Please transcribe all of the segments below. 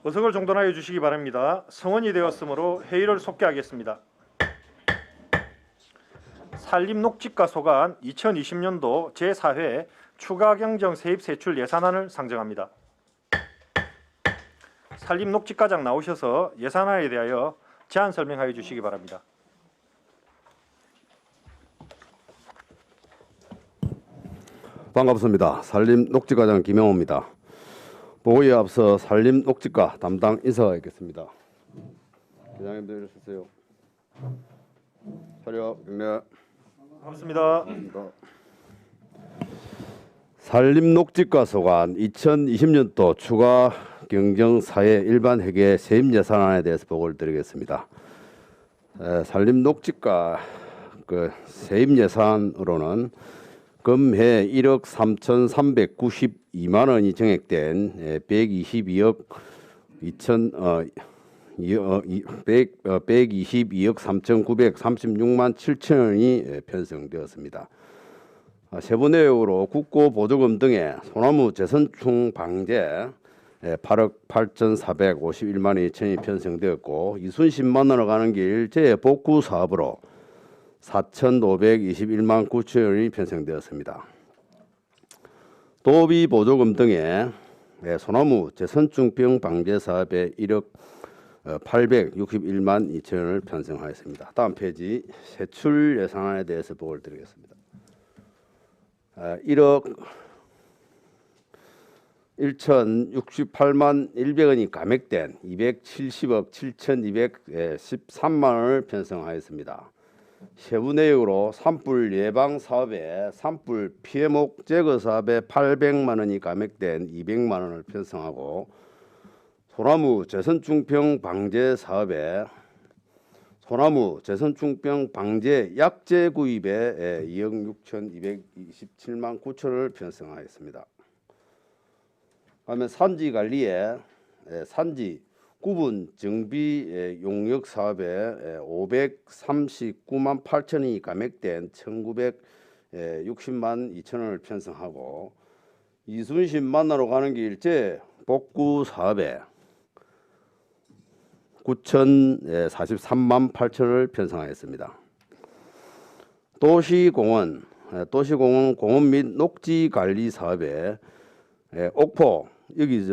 의석을 정돈하여 주시기 바랍니다. 성원이 되었으므로 회의를 속개하겠습니다. 산림녹지과 소관 2020년도 제4회 추가경정 세입세출 예산안을 상정합니다. 산림녹지과장 나오셔서 예산안에 대하여 제안 설명하여 주시기 바랍니다. 반갑습니다. 산림녹지과장 김영호입니다. 보고에 앞서 산림녹지과 담당 인사가 있겠습니다. 기장님들 주세요. 차렷 경례. 반갑습니다. 산림녹지과 소관 2020년도 추가 경정 사회 일반 회계 세입 예산안에 대해서 보고를 드리겠습니다. 산림녹지과 세입 예산으로는 금해 1억 3,392만 원이 정액된 122억 3,936만 7천 원이 편성되었습니다. 세부 내역으로 국고 보조금 등의 소나무 재선충 방제 8억 8,451만 2천이 편성되었고 이순신만 원으로 가는 길 재복구 사업으로 4,521만 9천 원이 편성되었습니다. 도비 보조금 등의 소나무 재선충병 방제 사업에 1억 861만 2천 원을 편성하였습니다. 다음 페이지 세출 예산안에 대해서 보고를 드리겠습니다. 1억 1,068만 100원이 감액된 270억 7,213만 원을 편성하였습니다. 세부 내역으로 산불 예방 사업에 산불 피해목 제거 사업에 800만 원이 감액된 200만 원을 편성하고 소나무 재선충병 방제 사업에 소나무 재선충병 방제 약재 구입에 2억 6,227만 9천 원을 편성하였습니다. 그다음에 산지 관리에 산지 구분 정비 용역 사업에 539만 8천 원이 감액된 1,960만 2천 원을 편성하고 이순신 만나러 가는 길제 복구 사업에 9,043만 8천 원을 편성하였습니다. 도시공원 공원 및 녹지 관리 사업에 옥포 여기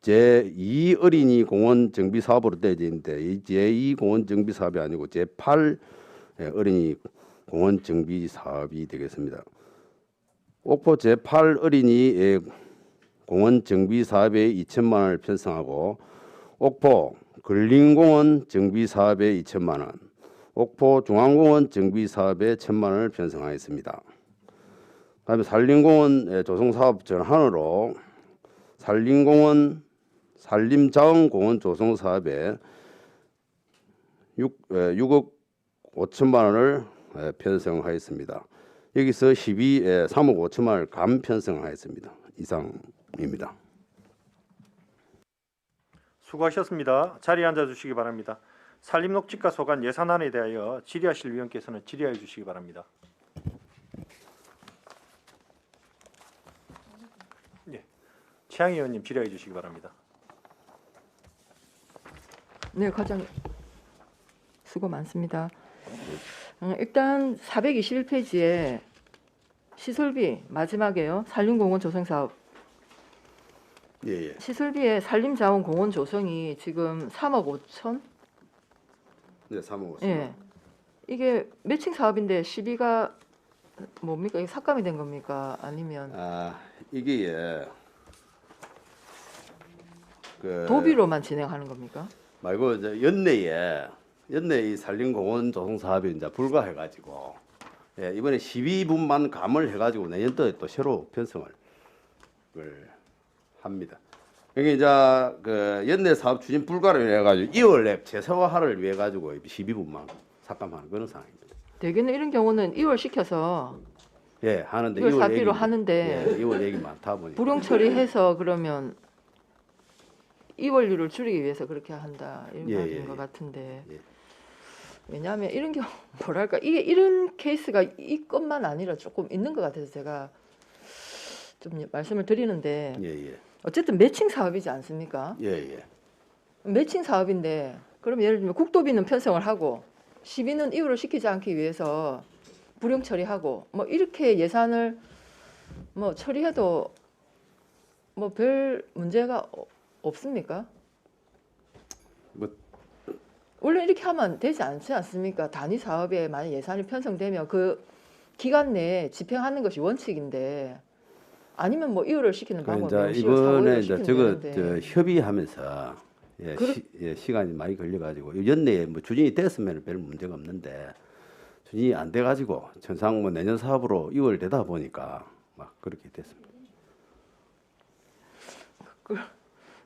제2 어린이 공원 정비 사업으로 되어져 있는데 이 제2 공원 정비 사업이 아니고 제8 어린이 공원 정비 사업이 되겠습니다. 옥포 제8 어린이 공원 정비 사업에 2천만 원을 편성하고 옥포 근린공원 정비 사업에 2천만 원, 옥포 중앙공원 정비 사업에 1,000만 원을 편성하였습니다. 그다음에 산림공원 조성사업 전환으로 산림자원공원 조성사업에 6억 5천만 원을 편성하였습니다. 여기서 3억 5천만 원을 감 편성하였습니다. 이상입니다. 수고하셨습니다. 자리에 앉아 주시기 바랍니다. 산림녹지과 소관 예산안에 대하여 질의하실 위원께서는 질의하여 주시기 바랍니다. 최양희 의원님 질의해 주시기 바랍니다. 네, 과장 수고 많습니다. 일단 421페이지에 시설비 마지막에요. 산림공원 조성사업. 예. 시설비에 산림자원공원 조성이 지금 3억 5천? 네, 3억 5천. 예. 이게 매칭 사업인데 시비가 뭡니까? 이게 삭감이 된 겁니까? 아니면 이게 도비로만 진행하는 겁니까? 말고 이제 연내에 이 산림공원 조성 사업이 이제 불가해가지고 이번에 12분만 감을 해가지고 내년도에 또 새로 편성을 합니다. 여기 이제 연내 사업 추진 불가를 위해 가지고 2월 내 재사화를 위해 가지고 12분만 삭감하는 그런 상황입니다. 대개는 이런 경우는 2월 시켜서 하는데 2월 사비로 하는데 2월 얘기 많다 보니까 불용 처리해서 그러면 2월료를 줄이기 위해서 그렇게 한다 이런 말인 것 같은데 왜냐하면 이런 경우 뭐랄까 이게 이런 케이스가 이것만 아니라 조금 있는 것 같아서 제가 좀 말씀을 드리는데 어쨌든 매칭 사업이지 않습니까? 예, 예. 매칭 사업인데 그럼 예를 들면 국도비는 편성을 하고 시비는 이유를 시키지 않기 위해서 불용 처리하고 뭐 이렇게 예산을 뭐 처리해도 뭐 별 문제가 없습니까? 뭐 원래 이렇게 하면 되지 않지 않습니까? 단위 사업에 만약 예산이 편성되면 그 기간 내에 집행하는 것이 원칙인데 아니면 뭐 이유를 시키는 그 방법이 이제 없이요 사고 이번에 이유를 이제 시키면 저거 되는데 협의하면서 예, 그렇- 시간이 많이 걸려가지고 연내에 뭐 추진이 됐으면 별 문제가 없는데 추진이 안 돼가지고 천상 뭐 내년 사업으로 6월 되다 보니까 막 그렇게 됐습니다.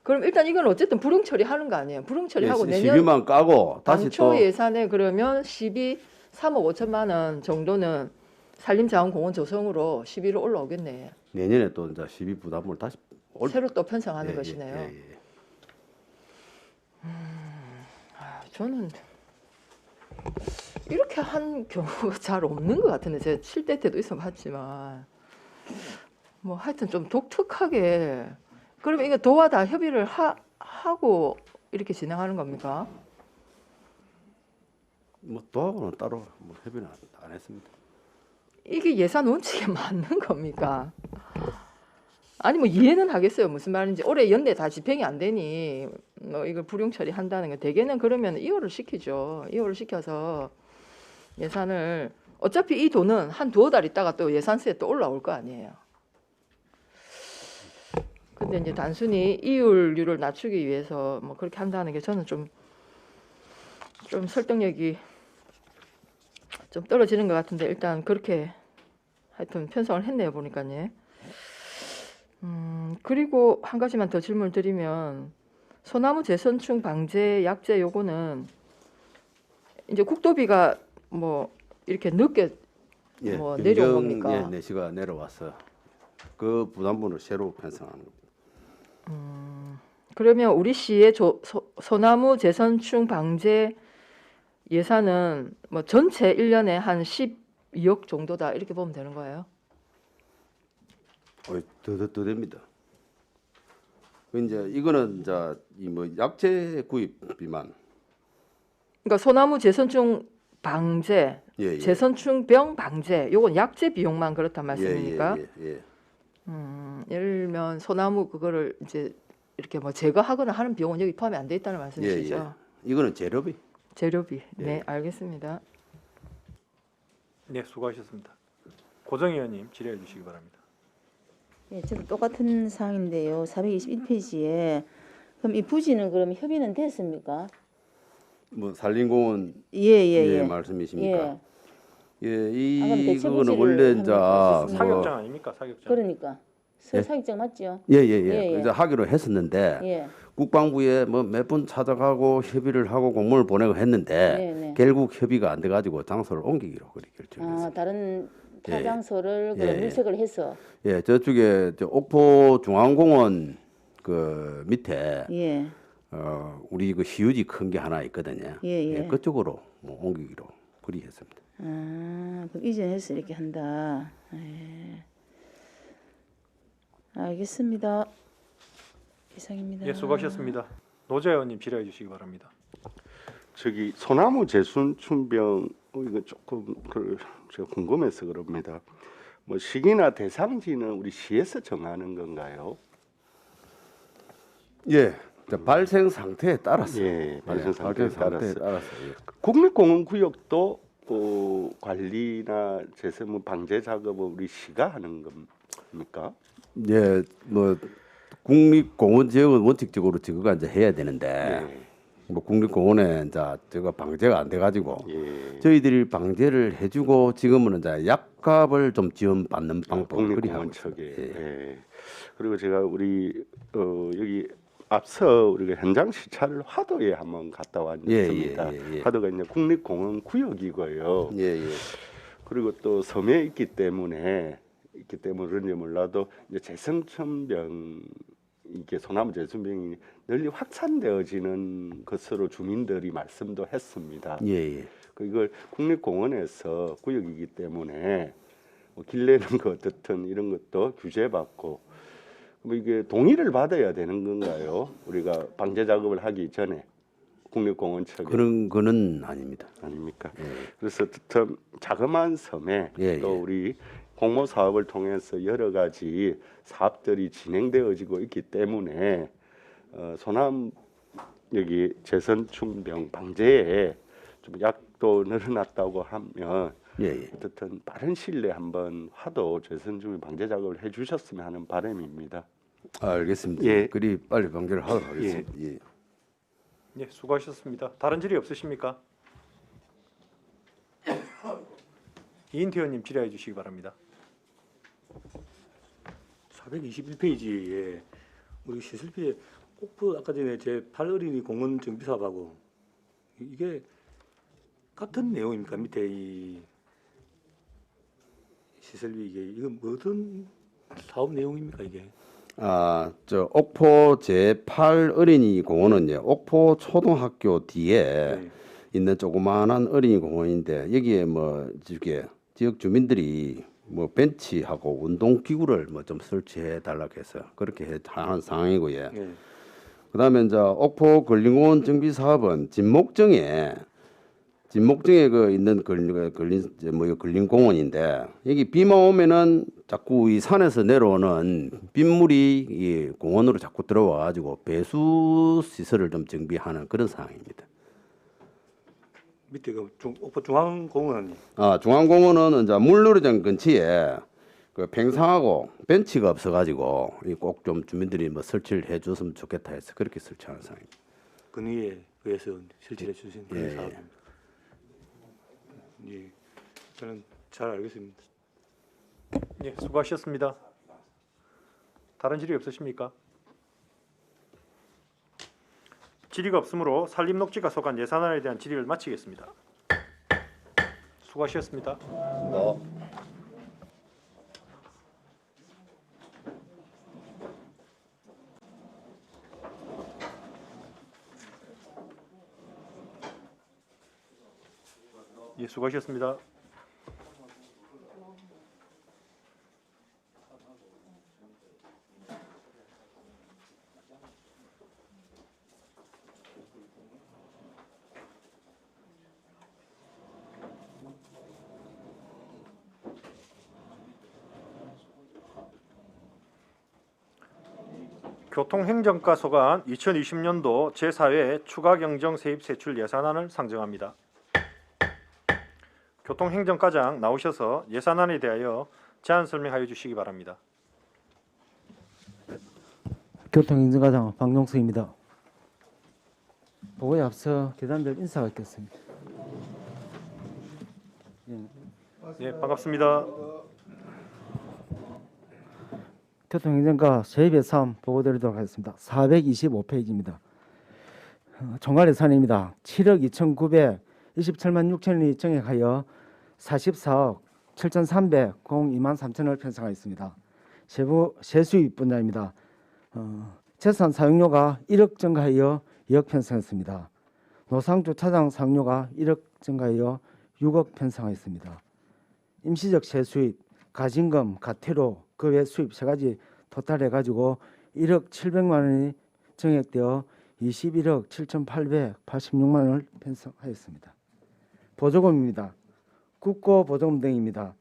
그럼 일단 이건 어쨌든 불용 처리하는 거 아니에요? 불용 처리하고 예, 내년 시비만 까고 다시 당초 또 예산에 그러면 3억 5천만 원 정도는 산림자원공원 조성으로 시비로 올라오겠네. 내년에 또 이제 시비 부담을 다시 새로 또 편성하는 예, 것이네요. 예, 예. 저는 이렇게 한 경우가 잘 없는 것 같은데 제가 7대 때도 있어봤지만 뭐 하여튼 좀 독특하게 그러면 이거 도와 다 협의를 하고 이렇게 진행하는 겁니까? 뭐 도하고는 따로 뭐 협의는 안 했습니다. 이게 예산 원칙에 맞는 겁니까? 아니 뭐 이해는 하겠어요. 무슨 말인지 올해 연내 다 집행이 안 되니 뭐 이걸 불용 처리한다는 게 대개는 그러면 2월을 시키죠. 2월을 시켜서 예산을 어차피 이 돈은 한 두어 달 있다가 또 예산세에 또 올라올 거 아니에요. 근데 이제 단순히 이율률을 낮추기 위해서 뭐 그렇게 한다는 게 저는 좀 설득력이 좀 떨어지는 것 같은데 일단 그렇게 하여튼 편성을 했네요 보니까요. 그리고 한 가지만 더 질문을 드리면 소나무 재선충 방제 약제 요거는 이제 국도비가 뭐 이렇게 늦게 예, 뭐 내려온 변경, 겁니까? 예, 내시가 내려와서 그 부담분을 새로 편성하는 겁니다. 그러면 우리 시의 소나무 재선충 방제 예산은 뭐 전체 1년에 한 12억 정도다 이렇게 보면 되는 거예요? 더 됩니다. 이제 이거는 이제 이 뭐 약재 구입비만 그러니까 소나무 재선충 방제, 예, 예. 재선충병 방제 요건 약재 비용만 그렇단 말씀입니까? 예, 예, 예. 예를 들면 소나무 그거를 이제 이렇게 뭐 제거하거나 하는 비용은 여기 포함이 안 돼 있다는 말씀이시죠? 예. 이거는 재료비. 재료비. 예. 네, 알겠습니다. 네, 수고하셨습니다. 고정 의원님 질의해 주시기 바랍니다. 예, 저도 똑같은 사항인데요. 421페이지에 그럼 이 부지는 그럼 협의는 됐습니까? 뭐 산림공원 예. 말씀이십니까? 예, 아, 그럼 대체 이거는 부지를 원래 하면 이제 될수 있습니까? 사격장 아닙니까? 사격장. 그러니까 사익장 맞죠? 예. 이제 하기로 했었는데 예. 국방부에 뭐 몇 번 찾아가고 협의를 하고 공문을 보내고 했는데 네. 결국 협의가 안 돼가지고 장소를 옮기기로 그렇게 결정했어요. 아, 다른 예. 타장소를 예. 물색을 해서 예, 저쪽에 저 옥포 중앙공원 그 밑에 예. 우리 그 시유지 큰 게 하나 있거든요. 예. 그쪽으로 뭐 옮기기로 그리 했습니다. 아, 그럼 이전해서 이렇게 한다. 예. 알겠습니다. 이상입니다. 예, 수고하셨습니다. 노재 의원님 질의해 주시기 바랍니다. 저기 소나무 재순충병 이거 조금 제가 궁금해서 그럽니다. 뭐 시기나 대상지는 우리 시에서 정하는 건가요? 예, 발생 상태에 따라서. 예, 발생 상태에 따라서. 예. 국립공원구역도 관리나 재생물 방제 작업은 우리 시가 하는 겁니까? 예, 뭐 국립공원 지역은 원칙적으로 저거가 이제 해야 되는데 예. 뭐 국립공원에 이제 저거 방제가 안 돼가지고 예. 저희들이 방제를 해주고 지금은 이제 약값을 좀 지원받는 방법을 그리 하고 국립공원 측에. 있습니다. 예. 예. 그리고 제가 우리 여기 앞서 우리가 현장 시찰을 화도에 한번 갔다 왔습니다. 예. 화도가 이제 국립공원 구역이고요. 예. 그리고 또 섬에 있기 때문에 그런지 몰라도 이제 재성천병 이게 소나무 재순병이 널리 확산되어지는 것으로 주민들이 말씀도 했습니다. 예. 이걸 국립공원에서 구역이기 때문에 뭐 길 내는 거 어떻든 이런 것도 규제받고 뭐 이게 동의를 받아야 되는 건가요? 우리가 방제 작업을 하기 전에 국립공원 측에 그런 거는 아닙니다. 아닙니까? 예. 그래서 참 자그마한 섬에 예, 또 예. 우리 공모 사업을 통해서 여러 가지 사업들이 진행되어지고 있기 때문에 소남 여기 재선충병 방제에 좀 약도 늘어났다고 하면 예, 예. 어쨌든 빠른 시일 내에 한번 화도 재선충병 방제 작업을 해주셨으면 하는 바람입니다. 알겠습니다. 예. 그리 빨리 방제를 하도록 하겠습니다. 예. 예, 수고하셨습니다. 다른 질의 없으십니까? 이인태 의원님 질의해 주시기 바랍니다. 421페이지에 우리 시설비에 옥포 아까 전에 제8어린이 공원 정비 사업하고 이게 같은 내용입니까? 밑에 이 시설비 이건 어떤 사업 내용입니까 이게? 저 옥포 제8 어린이 공원은요. 옥포 초등학교 뒤에 네. 있는 조그마한 어린이 공원인데 여기에 뭐 이게 지역 주민들이 뭐 벤치하고 운동 기구를 뭐 좀 설치해 달라고 해서 그렇게 하는 상황이고요. 네. 그다음에 이제 옥포 근린공원 정비 사업은 진목정에 그 있는 근린공원인데 여기 비만 오면은 자꾸 이 산에서 내려오는 빗물이 이 공원으로 자꾸 들어와 가지고 배수 시설을 좀 정비하는 그런 상황입니다. 밑에 그 옥포 중앙공원 중앙공원은 이제 물놀이장 근처에 그 팽상하고 벤치가 없어 가지고 꼭 좀 주민들이 뭐 설치를 해 줬으면 좋겠다 해서 그렇게 설치하는 상황입니다. 근위에 의해서 실시해 주신 그런 예. 사업입니다. 예, 저는 잘 알겠습니다. 예, 수고하셨습니다. 다른 질의 없으십니까? 질의가 없으므로 산림녹지가 소관 예산안에 대한 질의를 마치겠습니다. 수고하셨습니다. 예, 수고하셨습니다. 교통행정과 소관 2020년도 제4회 추가경정 세입 세출 예산안을 상정합니다. 교통행정과장 나오셔서 예산안에 대하여 제안 설명하여 주시기 바랍니다. 교통행정과장 박용수입니다. 보고에 앞서 계단별 인사가 있겠습니다. 예, 반갑습니다. 교통행정과 제203 보고드리도록 하겠습니다. 425페이지입니다. 총괄 예산입니다. 7억 2,927만 6천원이 증액하여 44억 7,300 02만 3천원을 편성하였습니다. 세수입 분야입니다. 재산 사용료가 1억 증가하여 2억 편성했습니다. 노상주차장 사용료가 1억 증가하여 6억 편성하였습니다. 임시적 세수입, 가진금, 가태료, 그 외 수입 세 가지 토탈해 가지고 1억 700만 원이 증액되어 21억 7,886만 원을 편성하였습니다. 보조금입니다. 국고 보조금 등입니다.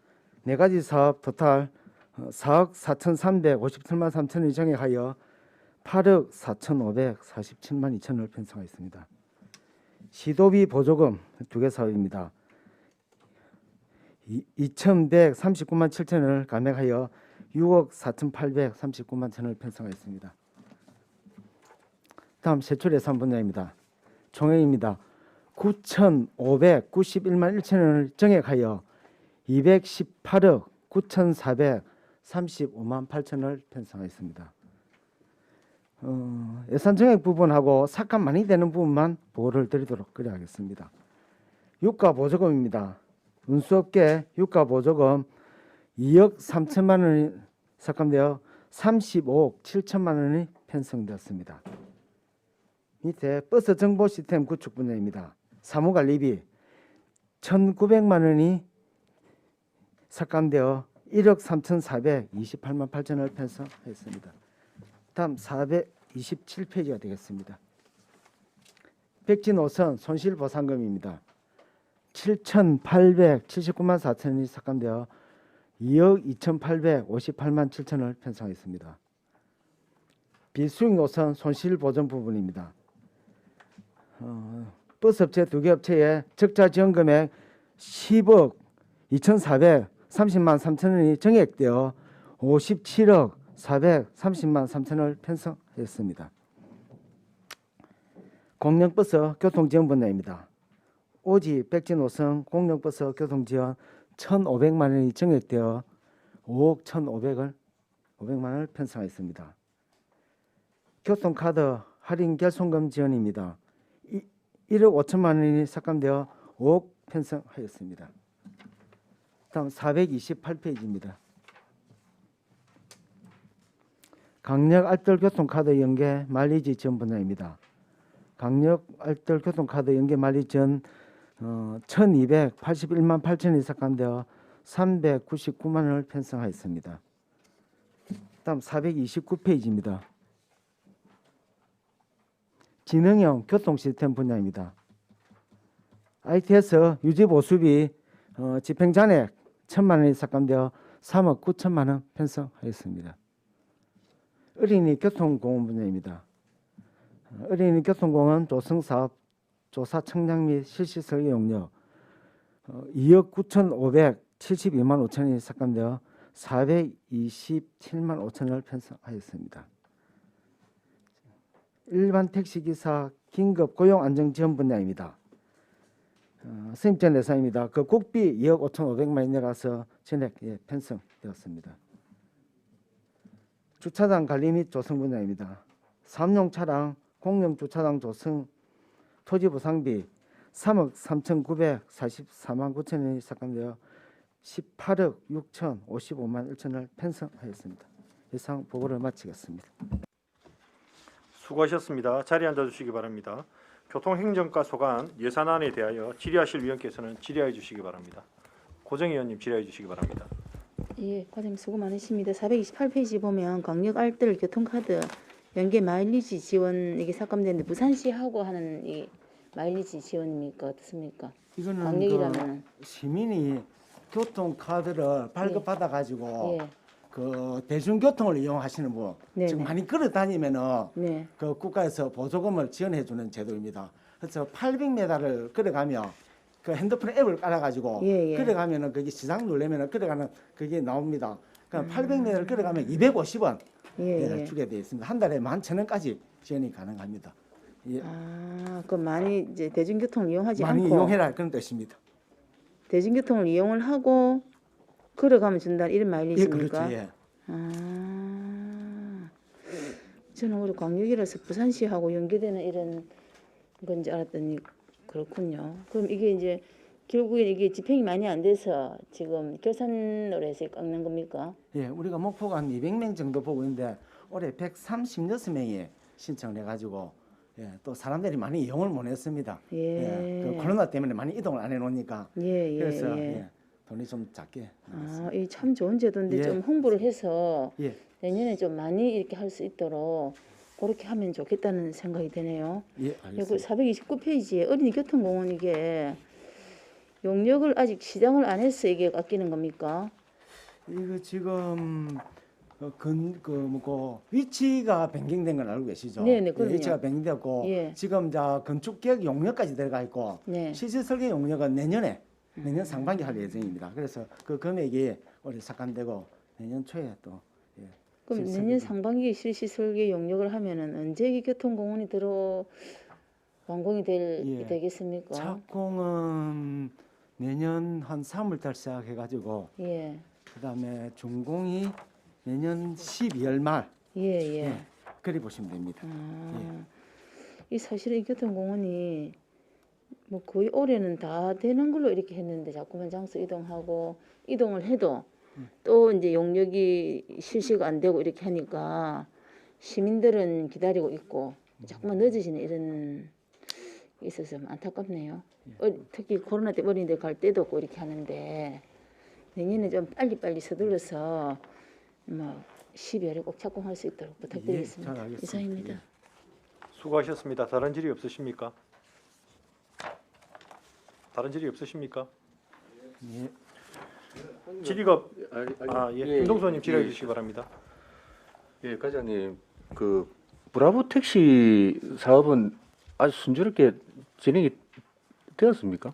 네 가지 사업 토탈 4억 4,357만 3천원이 증액하여 8억 4,547만 2천원을 편성하였습니다. 시도비 보조금 두 개 사업입니다. 2,139만 7천원을 감액하여 6억 4,839만 천원을 편성하였습니다. 다음 세출 예산 분야입니다. 총액입니다. 9,591만 1천원을 증액하여 218억 9,435만 8천원을 편성하였습니다. 예산 증액 부분하고 삭감 많이 되는 부분만 보고를 드리도록 하겠습니다. 유가 보조금입니다. 운수업계 유가 보조금 2억 3천만 원이 삭감되어 35억 7천만 원이 편성되었습니다. 밑에 버스 정보 시스템 구축 분야입니다. 사무관리비 1,900만 원이 삭감되어 1억 3,428만 8천 원을 편성했습니다. 다음 427페이지가 되겠습니다. 백지 노선 손실보상금입니다. 7,879만 4천원이 삭감되어 2억 2,858만 7천원을 편성했습니다. 비수익 노선 손실보전 부분입니다. 버스업체 2개 업체에 적자 지원금액 10억 2,430만 3천원이 정액되어 57억 430만 3천원을 편성했습니다. 공영버스 교통지원 분야입니다. 오지 백지 노선 공영버스 교통지원 1,500만 원이 정액되어 5억 1,500만 원을 편성했습니다. 교통카드 할인 결손금 지원입니다. 1억 5천만 원이 삭감되어 5억 편성하였습니다. 다음 428페이지입니다. 강력 알뜰 교통카드 연계 마일리지 지원 분야입니다. 강력 알뜰 교통카드 연계 마일리지 지원 1,281만 8천원이 삭감되어 399만 원을 편성하였습니다. 다음 429페이지입니다. 지능형 교통시스템 분야입니다. ITS 유지보수비 집행잔액 1,000만 원이 삭감되어 3억 9천만 원 편성하였습니다. 어린이 교통공원 분야입니다. 어린이 교통공원 조성사업 조사 청량 및 실시 설계 용역 2억 9,572만 5천 원이 삭감되어 427만 5천 원을 편성하였습니다. 일반 택시기사 긴급 고용 안정 지원 분야입니다. 선입전 예산입니다. 그 국비 2억 5,500만 원 내라서 전액 편성되었습니다. 주차장 관리 및 조성 분야입니다. 삼용 차량 공영 주차장 조성 토지 보상비 3억 3,944만 9천 원이 삭감되어 18억 6,055만 1천 원을 편성하였습니다. 이상 보고를 마치겠습니다. 수고하셨습니다. 자리에 앉아주시기 바랍니다. 교통행정과 소관 예산안에 대하여 질의하실 위원께서는 질의해 주시기 바랍니다. 고정 의원님 질의해 주시기 바랍니다. 예, 과장님 수고 많으십니다. 428페이지 보면 강력 알뜰 교통카드 연계 마일리지 지원 이게 삭감되는데 부산시하고 하는 이 마일리지 지원입니까 어떻습니까? 이거는 강력이라면 시민이 교통카드를 발급받아 가지고 예, 그 대중교통을 이용하시는 분 네네. 지금 많이 걸어 다니면은 네, 그 국가에서 보조금을 지원해 주는 제도입니다. 그래서 800m를 걸어가면 그 핸드폰 앱을 깔아가지고 예. 걸어가면은 거기 시장 누르면은 걸어가는 그게 나옵니다. 그러니까 800m를 걸어가면 250원 예. 주게 되어 있습니다. 한 달에 11,000원까지 지원이 가능합니다. 예, 그 많이 이제 대중교통을 이용하지 많이 않고 이용해라 그런 뜻입니다. 대중교통을 이용을 하고 걸어가면 준다는 이런 예, 마일리지입니까? 그렇죠. 예. 저는 우리 광역이라서 부산시하고 연계되는 이런 건지 알았더니 그렇군요. 그럼 이게 이제 결국에 이게 집행이 많이 안 돼서 지금 결산으로 해서 깎는 겁니까? 예, 우리가 목표가 한 200명 정도 보고 있는데 올해 136명이 신청을 해가지고 또 사람들이 많이 이용을 못 했습니다. 그 코로나 때문에 많이 이동을 안 해놓으니까 그래서 돈이 좀 작게 나왔습니다. 이 참 좋은 제도인데 예. 좀 홍보를 해서 예. 내년에 좀 많이 이렇게 할 수 있도록 그렇게 하면 좋겠다는 생각이 드네요. 예, 그리고 알겠습니다. 429페이지에 어린이 교통공원 이게 용역을 아직 시장을 안 해서 이게 아끼는 겁니까? 이거 지금 위치가 변경된 건 알고 계시죠? 네네, 그럼요. 위치가 변경되었고 예. 지금 건축계획 용역까지 들어가 있고 네. 실질 설계 용역은 내년 상반기 할 예정입니다. 그래서 그 금액이 올해 삭감되고 내년 초에 또 그럼 실습이 내년 상반기 실시 설계 용역을 하면은 언제 이 교통공원이 완공이 되겠습니까? 착공은 내년 한 3월달 시작해가지고 예. 그다음에 준공이 내년 12월 말 예. 그리 보시면 됩니다. 이 사실은 이 교통공원이 뭐 거의 올해는 다 되는 걸로 이렇게 했는데 자꾸만 장소 이동을 해도 또 이제 용역이 실시가 안 되고 이렇게 하니까 시민들은 기다리고 있고 자꾸만 늦어지는 이런 게 있어서 좀 안타깝네요. 특히 코로나 때 어린이들 갈 때도 없고 이렇게 하는데 내년에 좀 빨리 서둘러서 뭐 12월에 꼭 착공할 수 있도록 예, 부탁드리겠습니다. 잘 알겠습니다. 이상입니다. 수고하셨습니다. 다른 질의 없으십니까? 다른 질의 없으십니까? 예. 질의가 아니, 예. 김동수 의원님 질의해 주시기 바랍니다. 예, 과장님, 그 브라보 택시 사업은 아주 순조롭게 진행이 되었습니까?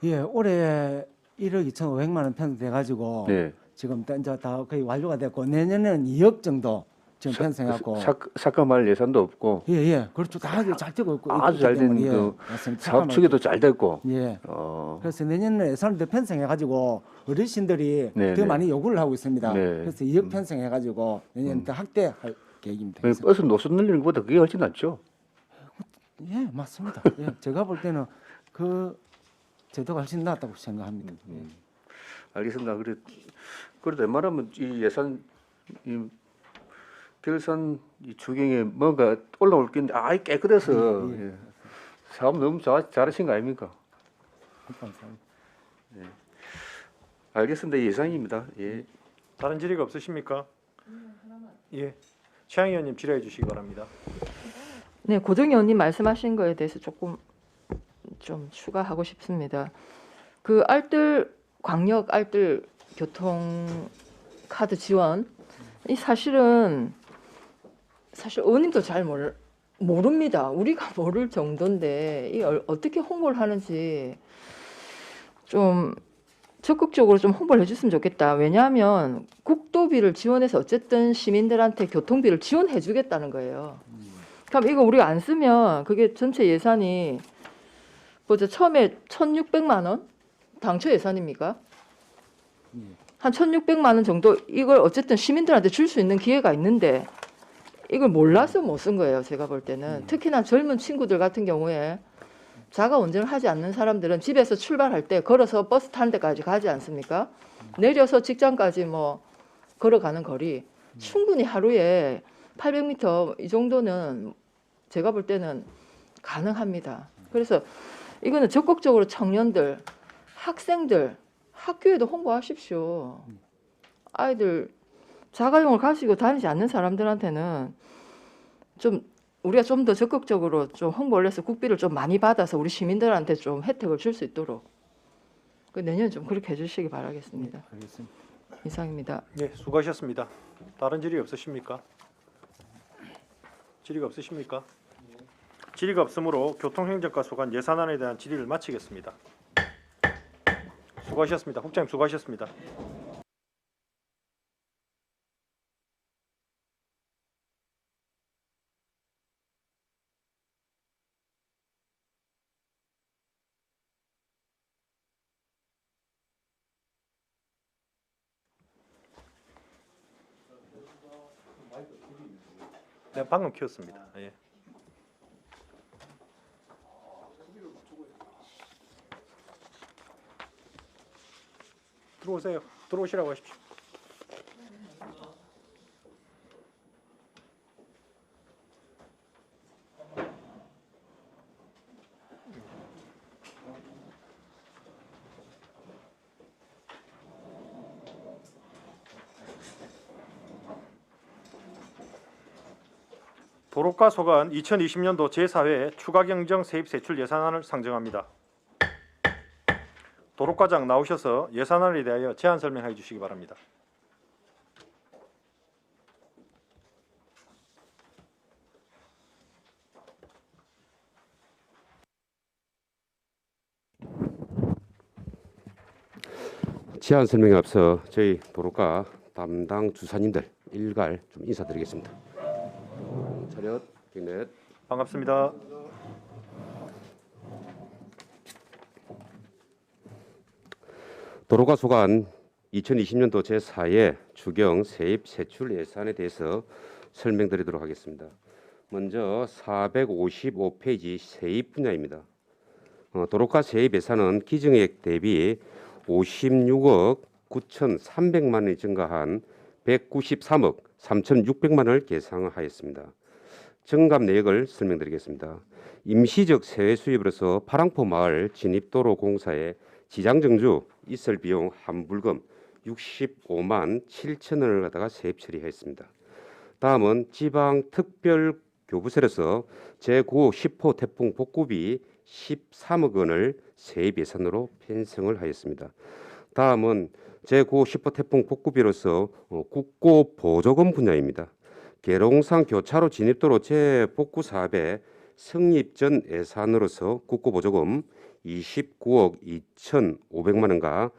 예, 올해 1억 2,500만 원 편성돼 가지고 네. 지금 이제 다 거의 완료가 됐고 내년에는 2억 정도 지금 편성해갖고 삭감할 예산도 없고 예, 그렇죠. 다 잘 되고 있고 아주 잘 된 있기 때문에, 그 맞습니다. 사업 추계도 잘 됐고. 예. 어, 그래서 내년에 예산을 더 편성해가지고 어르신들이 네, 더 네. 많이 요구를 하고 있습니다. 네. 그래서 2억 편성해가지고 내년 더 확대할 계획입니다. 그 버스 노선 늘리는 것보다 그게 훨씬 낫죠. 예, 맞습니다. 예, 제가 볼 때는 그 제도가 훨씬 낫다고 생각합니다. 알겠습니다. 그래도 웬만하면 이 예산 이 결산 이 추경에 뭔가 올라올 게 있는데 아이 깨끗해서 예. 사업 너무 잘하신 거 아닙니까? 감사합니다. 알겠습니다. 예상입니다. 예. 다른 질의가 없으십니까? 예. 최양 의원님 질의해 주시기 바랍니다. 네, 고정희 의원님 말씀하신 거에 대해서 조금 좀 추가하고 싶습니다. 그 알뜰 광역 알뜰 교통 카드 지원 이 사실 의원님도 잘 모릅니다. 우리가 모를 정도인데 이 어떻게 홍보를 하는지 좀 적극적으로 좀 홍보를 해줬으면 좋겠다. 왜냐하면 국도비를 지원해서 어쨌든 시민들한테 교통비를 지원해주겠다는 거예요. 그럼 이거 우리가 안 쓰면 그게 전체 예산이 뭐죠? 처음에 1,600만 원 당초 예산입니까? 한 1,600만 원 정도 이걸 어쨌든 시민들한테 줄 수 있는 기회가 있는데 이걸 몰라서 못 쓴 거예요. 제가 볼 때는 특히나 젊은 친구들 같은 경우에 자가 운전을 하지 않는 사람들은 집에서 출발할 때 걸어서 버스 타는 데까지 가지 않습니까? 내려서 직장까지 뭐 걸어가는 거리 충분히 하루에 800m 이 정도는 제가 볼 때는 가능합니다. 그래서 이거는 적극적으로 청년들, 학생들, 학교에도 홍보하십시오. 아이들 자가용을 가지고 다니지 않는 사람들한테는 좀 우리가 좀 더 적극적으로 좀 홍보를 해서 국비를 좀 많이 받아서 우리 시민들한테 좀 혜택을 줄 수 있도록 그 내년에 좀 그렇게 해주시기 바라겠습니다. 알겠습니다. 이상입니다. 예, 수고하셨습니다. 다른 질의 없으십니까? 질의가 없으십니까? 질의가 없으므로 교통행정과 소관 예산안에 대한 질의를 마치겠습니다. 수고하셨습니다. 국장님 수고하셨습니다. 네, 방금 키웠습니다. 예. 들어오세요. 들어오시라고 하십시오. 도로가 소관 2020년도 제4회 추가경정 세입세출 예산안을 상정합니다. 도로과장 나오셔서 예산안에 대하여 제안 설명해 주시기 바랍니다. 제안 설명에 앞서 저희 도로과 담당 주사님들 일괄 좀 인사드리겠습니다. 차렷, 빅넷. 반갑습니다. 도로과 소관 2020년도 제4회 추경 세입 세출 예산에 대해서 설명드리도록 하겠습니다. 먼저 455페이지 세입 분야입니다. 도로과 세입 예산은 기정액 대비 56억 9,300만 원이 증가한 193억 3,600만 원을 계상하였습니다. 증감 내역을 설명드리겠습니다. 임시적 세외 수입으로서 파랑포 마을 진입도로 공사에 지장정주, 이설 비용, 환불금 65만 7천 원을 갖다가 세입 처리했습니다. 다음은 지방 특별 교부세로서 제9호 10호 태풍 복구비 13억 원을 세입 예산으로 편성을 하였습니다. 다음은 제9호 10호 태풍 복구비로서 국고 보조금 분야입니다. 계룡산 교차로 진입도로 재복구 사업의 성립 전 예산으로서 국고 보조금 29억 2,500만 원과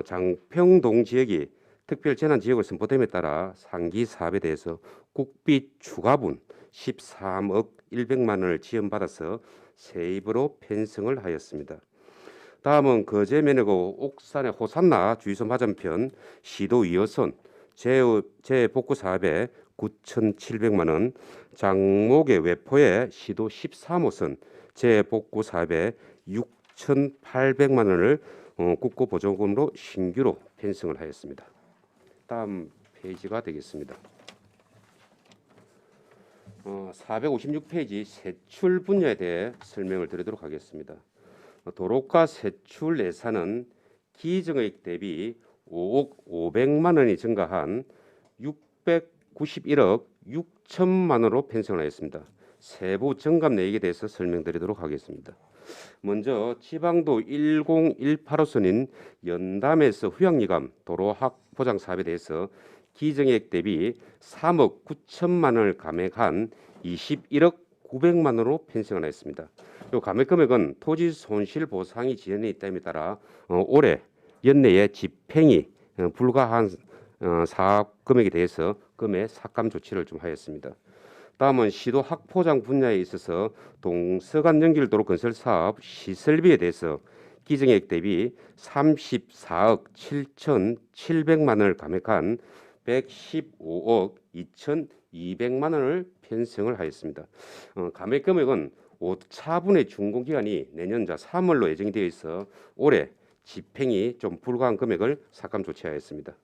장평동 지역이 특별 재난 지역을 선포됨에 따라 상기 사업에 대해서 국비 추가분 13억 100만 원을 지원받아서 세입으로 편성을 하였습니다. 다음은 거제면허고 옥산의 호산나 주유소 맞은편 시도 2호선 재복구 사업에 9,700만 원, 장목의 외포의 시도 13호선 재복구 사업에 6,800만 원을 국고 보조금으로 신규로 편성을 하였습니다. 다음 페이지가 되겠습니다. 456페이지 세출 분야에 대해 설명을 드리도록 하겠습니다. 도로가 세출 예산은 기정액 대비 5억 500만 원이 증가한 691억 6천만 원으로 편성을 하였습니다. 세부 정감 내역에 대해서 설명드리도록 하겠습니다. 먼저 지방도 1018호선인 연담에서 후양리감 도로 확포장 사업에 대해서 기정액 대비 3억 9천만 원을 감액한 21억 900만 원으로 편성을 했습니다. 이 감액 금액은 토지 손실 보상이 지연해 있다에 따라 올해 연내에 집행이 불가한 사업 금액에 대해서 금액 삭감 조치를 좀 하였습니다. 다음은 시도 학포장 분야에 있어서 동서간 연결도로 건설 사업 시설비에 대해서 기정액 대비 34억 7,700만 원을 감액한 115억 2,200만 원을 편성을 하였습니다. 감액 금액은 5차분의 준공기간이 내년자 3월로 예정이 되어 있어 올해 집행이 좀 불가한 금액을 삭감 조치하였습니다.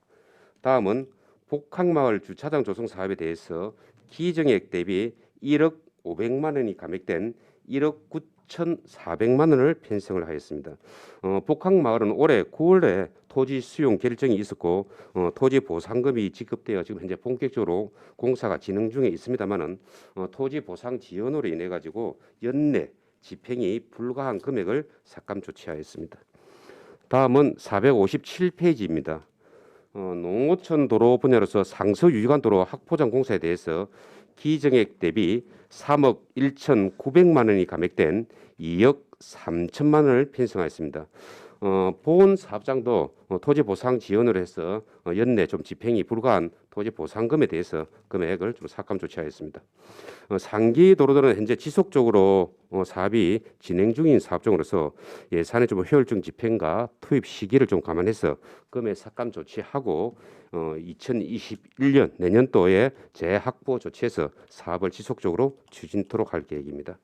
다음은 복학마을 주차장 조성 사업에 대해서 기정액 대비 1억 500만 원이 감액된 1억 9,400만 원을 편성을 하였습니다. 복학마을은 올해 9월에 토지 수용 결정이 있었고 토지 보상금이 지급되어 지금 현재 본격적으로 공사가 진행 중에 있습니다만은 토지 보상 지연으로 인해 가지고 연내 집행이 불가한 금액을 삭감 조치하였습니다. 다음은 457페이지입니다. 농어촌 도로 분야로서 상서 유지관 도로 확포장 공사에 대해서 기정액 대비 3억 1,900만 원이 감액된 2억 3천만 원을 편성하였습니다. 본 사업장도 토지 보상 지원을 해서 연내 좀 집행이 불가한 토지 보상금에 대해서 금액을 좀 삭감 조치하였습니다. 상기 도로들은 현재 지속적으로 사업이 진행 중인 사업종으로서 예산의 좀 효율적 집행과 투입 시기를 좀 감안해서 금액 삭감 조치하고 2021년 내년도에 재확보 조치해서 사업을 지속적으로 추진토록 할 계획입니다.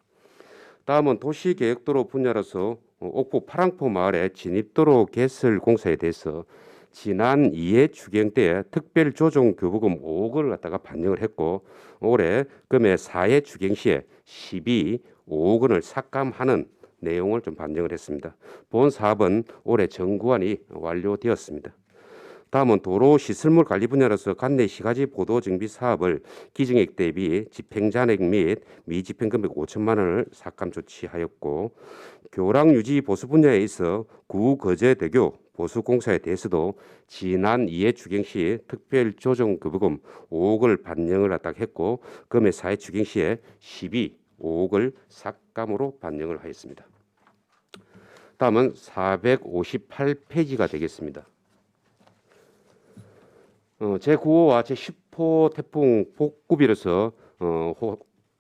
다음은 도시계획도로 분야로서 옥포 파랑포 마을의 진입도로 개설 공사에 대해서 지난 2회 추경 때 특별 조정 교부금 5억을 갖다가 반영을 했고 올해 금액 4회 추경 시에 5억 원을 삭감하는 내용을 좀 반영을 했습니다. 본 사업은 올해 정구안이 완료되었습니다. 다음은 도로 시설물 관리 분야로서 관내 시가지 보도 정비 사업을 기정액 대비 집행 잔액 및 미집행 금액 5천만 원을 삭감 조치하였고 교량 유지 보수 분야에 있어 구거제대교 보수 공사에 대해서도 지난 2회 추경 시 특별 조정 교부금 5억을 반영을 했고 금액 4회 추경 시에 5억을 삭감으로 반영을 하였습니다. 다음은 458페이지가 되겠습니다. 제9호와 제10호 태풍 복구비로서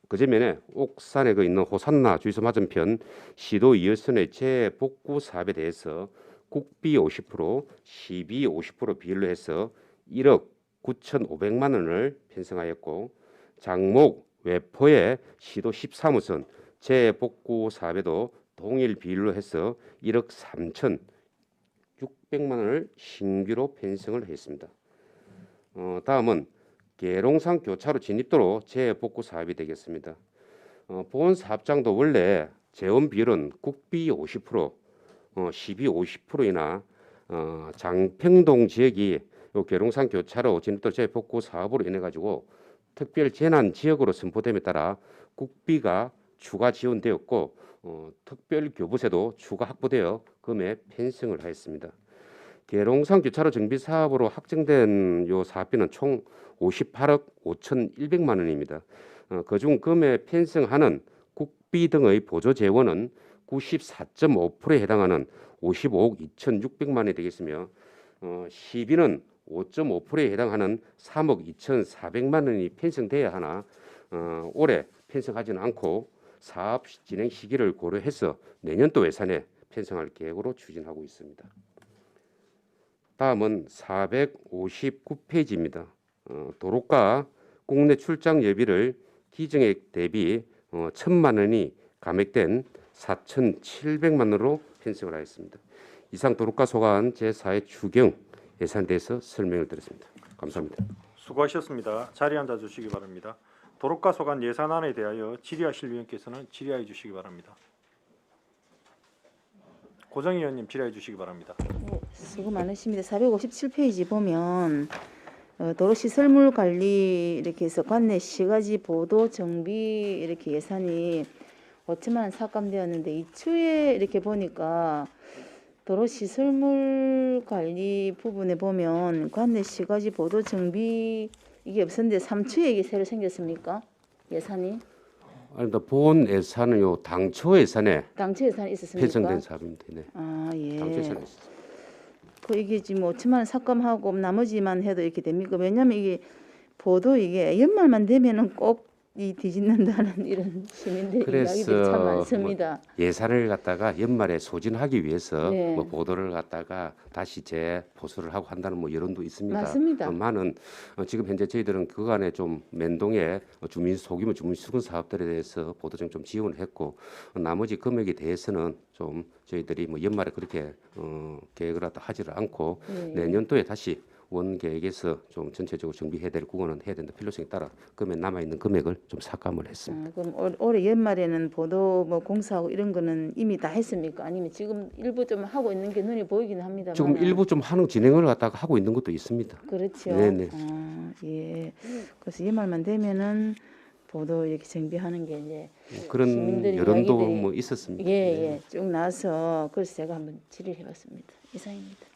그제면에 옥산에 있는 호산나 주유소 맞은편 시도 2호선의 재복구 사업에 대해서 국비 50%, 시비 50% 비율로 해서 1억 9,500만 원을 편성하였고 장목 외포의 시도 13호선 재복구 사업에도 동일 비율로 해서 1억 3,600만 원을 신규로 편성을 했습니다. 다음은 계룡산 교차로 진입도로 재복구 사업이 되겠습니다. 본 사업장도 원래 재원 비율은 국비 50%, 시비 50%이나 장평동 지역이 요 계룡산 교차로 진입도 재폭구 사업으로 인해 가지고 특별 재난 지역으로 선포됨에 따라 국비가 추가 지원되었고 특별 교부세도 추가 확보되어 금액 편성을 하였습니다. 계룡산 교차로 정비 사업으로 확정된 요 사업비는 총 58억 5,100만 원입니다. 그중 금액 편성하는 국비 등의 보조 재원은 94.5%에 해당하는 55억 2,600만 원이 되겠으며 시비는 5.5%에 해당하는 3억 2,400만 원이 편성돼야 하나 올해 편성하지는 않고 사업 진행 시기를 고려해서 내년도 예산에 편성할 계획으로 추진하고 있습니다. 다음은 459페이지입니다. 도로가 국내 출장 예비를 기정액 대비 1,000만 원이 감액된 4,700만 원으로 편성을 하였습니다. 이상 도로가 소관 제4회 추경 예산에 대해서 설명을 드렸습니다. 감사합니다. 수고하셨습니다. 자리에 앉아 주시기 바랍니다. 도로가 소관 예산안에 대하여 질의하실 위원께서는 질의해 주시기 바랍니다. 고정희 의원님 질의해 주시기 바랍니다. 네, 수고 많으십니다. 457페이지 보면 도로시설물 관리 이렇게 해서 관내 시가지 보도 정비 이렇게 예산이 5천만 원 삭감되었는데 이 추에 이렇게 보니까 도로시설물 관리 부분에 보면 관내 시가지 보도 정비 이게 없었는데 3추에 이게 새로 생겼습니까? 예산이? 아닙니다. 본 예산은 요 당초 예산에 당초 예산이 있었습니까? 편성된 사업입니다. 네. 아 예. 당초 예산에 있습니다. 그 이게 지금 5천만 원 삭감하고 나머지만 해도 이렇게 됩니까? 왜냐하면 이게 보도 이게 연말만 되면은 꼭 이 뒤집는다는 이런 시민들 이야기들이 참 많습니다. 예산을 갖다가 연말에 소진하기 위해서 네. 뭐 보도를 갖다가 다시 재보수를 하고 한다는 뭐 여론도 있습니다. 맞습니다. 많은 지금 현재 저희들은 그간에 좀 맨동에 주민 소규모 주민 수건 사업들에 대해서 보도 좀 지원을 했고 나머지 금액에 대해서는 좀 저희들이 뭐 연말에 그렇게 계획을 하지를 않고 네. 내년도에 다시 원 계획에서 좀 전체적으로 정비해야 될 부분은 해야 된다 필요성에 따라 금액 남아 있는 금액을 좀 삭감을 했습니다. 그럼 올해 연말에는 보도 뭐 공사하고 이런 거는 이미 다 했습니까? 아니면 지금 일부 좀 하고 있는 게 눈에 보이긴 합니다만 지금 일부 좀 하는 진행을 갖다가 하고 있는 것도 있습니다. 그렇죠. 네네. 예. 그래서 연말만 되면은 보도 이렇게 정비하는 게 이제 그런 시민들 여론도 이야기들이 뭐 있었습니다. 예, 쭉 나서 그래서 제가 한번 질의해봤습니다. 이상입니다.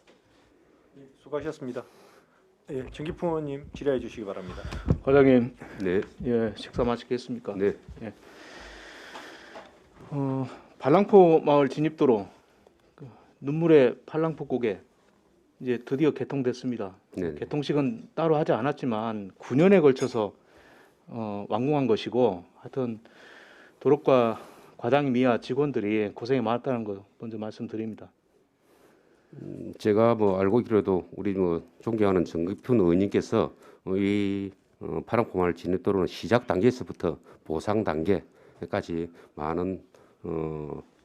수고하셨습니다. 예, 정기풍 의원님 질의해 주시기 바랍니다. 과장님, 네, 예, 식사 마시겠습니까? 네, 발랑포 마을 진입도로 눈물의 팔랑포 고개 이제 드디어 개통됐습니다. 네. 개통식은 따로 하지 않았지만 9년에 걸쳐서 완공한 것이고 하여튼 도로과 과장님이야 직원들이 고생이 많았다는 거 먼저 말씀드립니다. 제가 뭐 알고 있기로도 우리 뭐 존경하는 정기훈 의원님께서 이 파랑포마을 진입도로는 시작 단계에서부터 보상 단계까지 많은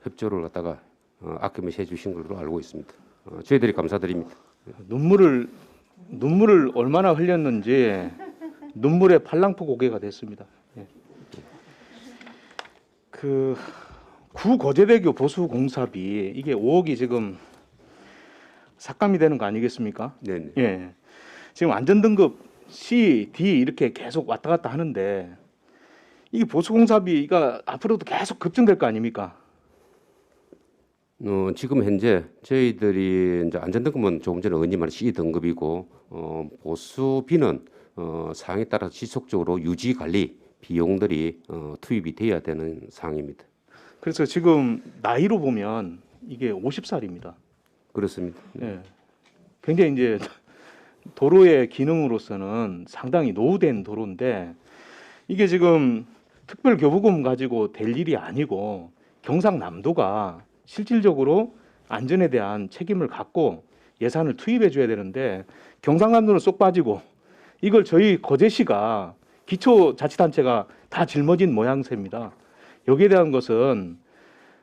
협조를 갖다가 아낌없이 해주신 걸로 알고 있습니다. 저희들이 감사드립니다. 눈물을 얼마나 흘렸는지 눈물의 팔랑포 고개가 됐습니다. 예. 그 구거제대교 보수 공사비 이게 5억이 지금 삭감이 되는 거 아니겠습니까? 네, 예. 지금 안전등급 C, D 이렇게 계속 왔다 갔다 하는데 이게 보수 공사비가 앞으로도 계속 급증될 거 아닙니까? 지금 현재 저희들이 이제 안전등급은 조금 전에 의원님 말한 C 등급이고 보수비는 사항에 따라 지속적으로 유지 관리 비용들이 투입이 돼야 되는 사항입니다. 그래서 지금 나이로 보면 이게 50살입니다. 그렇습니다. 예. 굉장히 이제 도로의 기능으로서는 상당히 노후된 도로인데 이게 지금 특별 교부금 가지고 될 일이 아니고 경상남도가 실질적으로 안전에 대한 책임을 갖고 예산을 투입해 줘야 되는데 경상남도는 쏙 빠지고 이걸 저희 거제시가 기초자치단체가 다 짊어진 모양새입니다. 여기에 대한 것은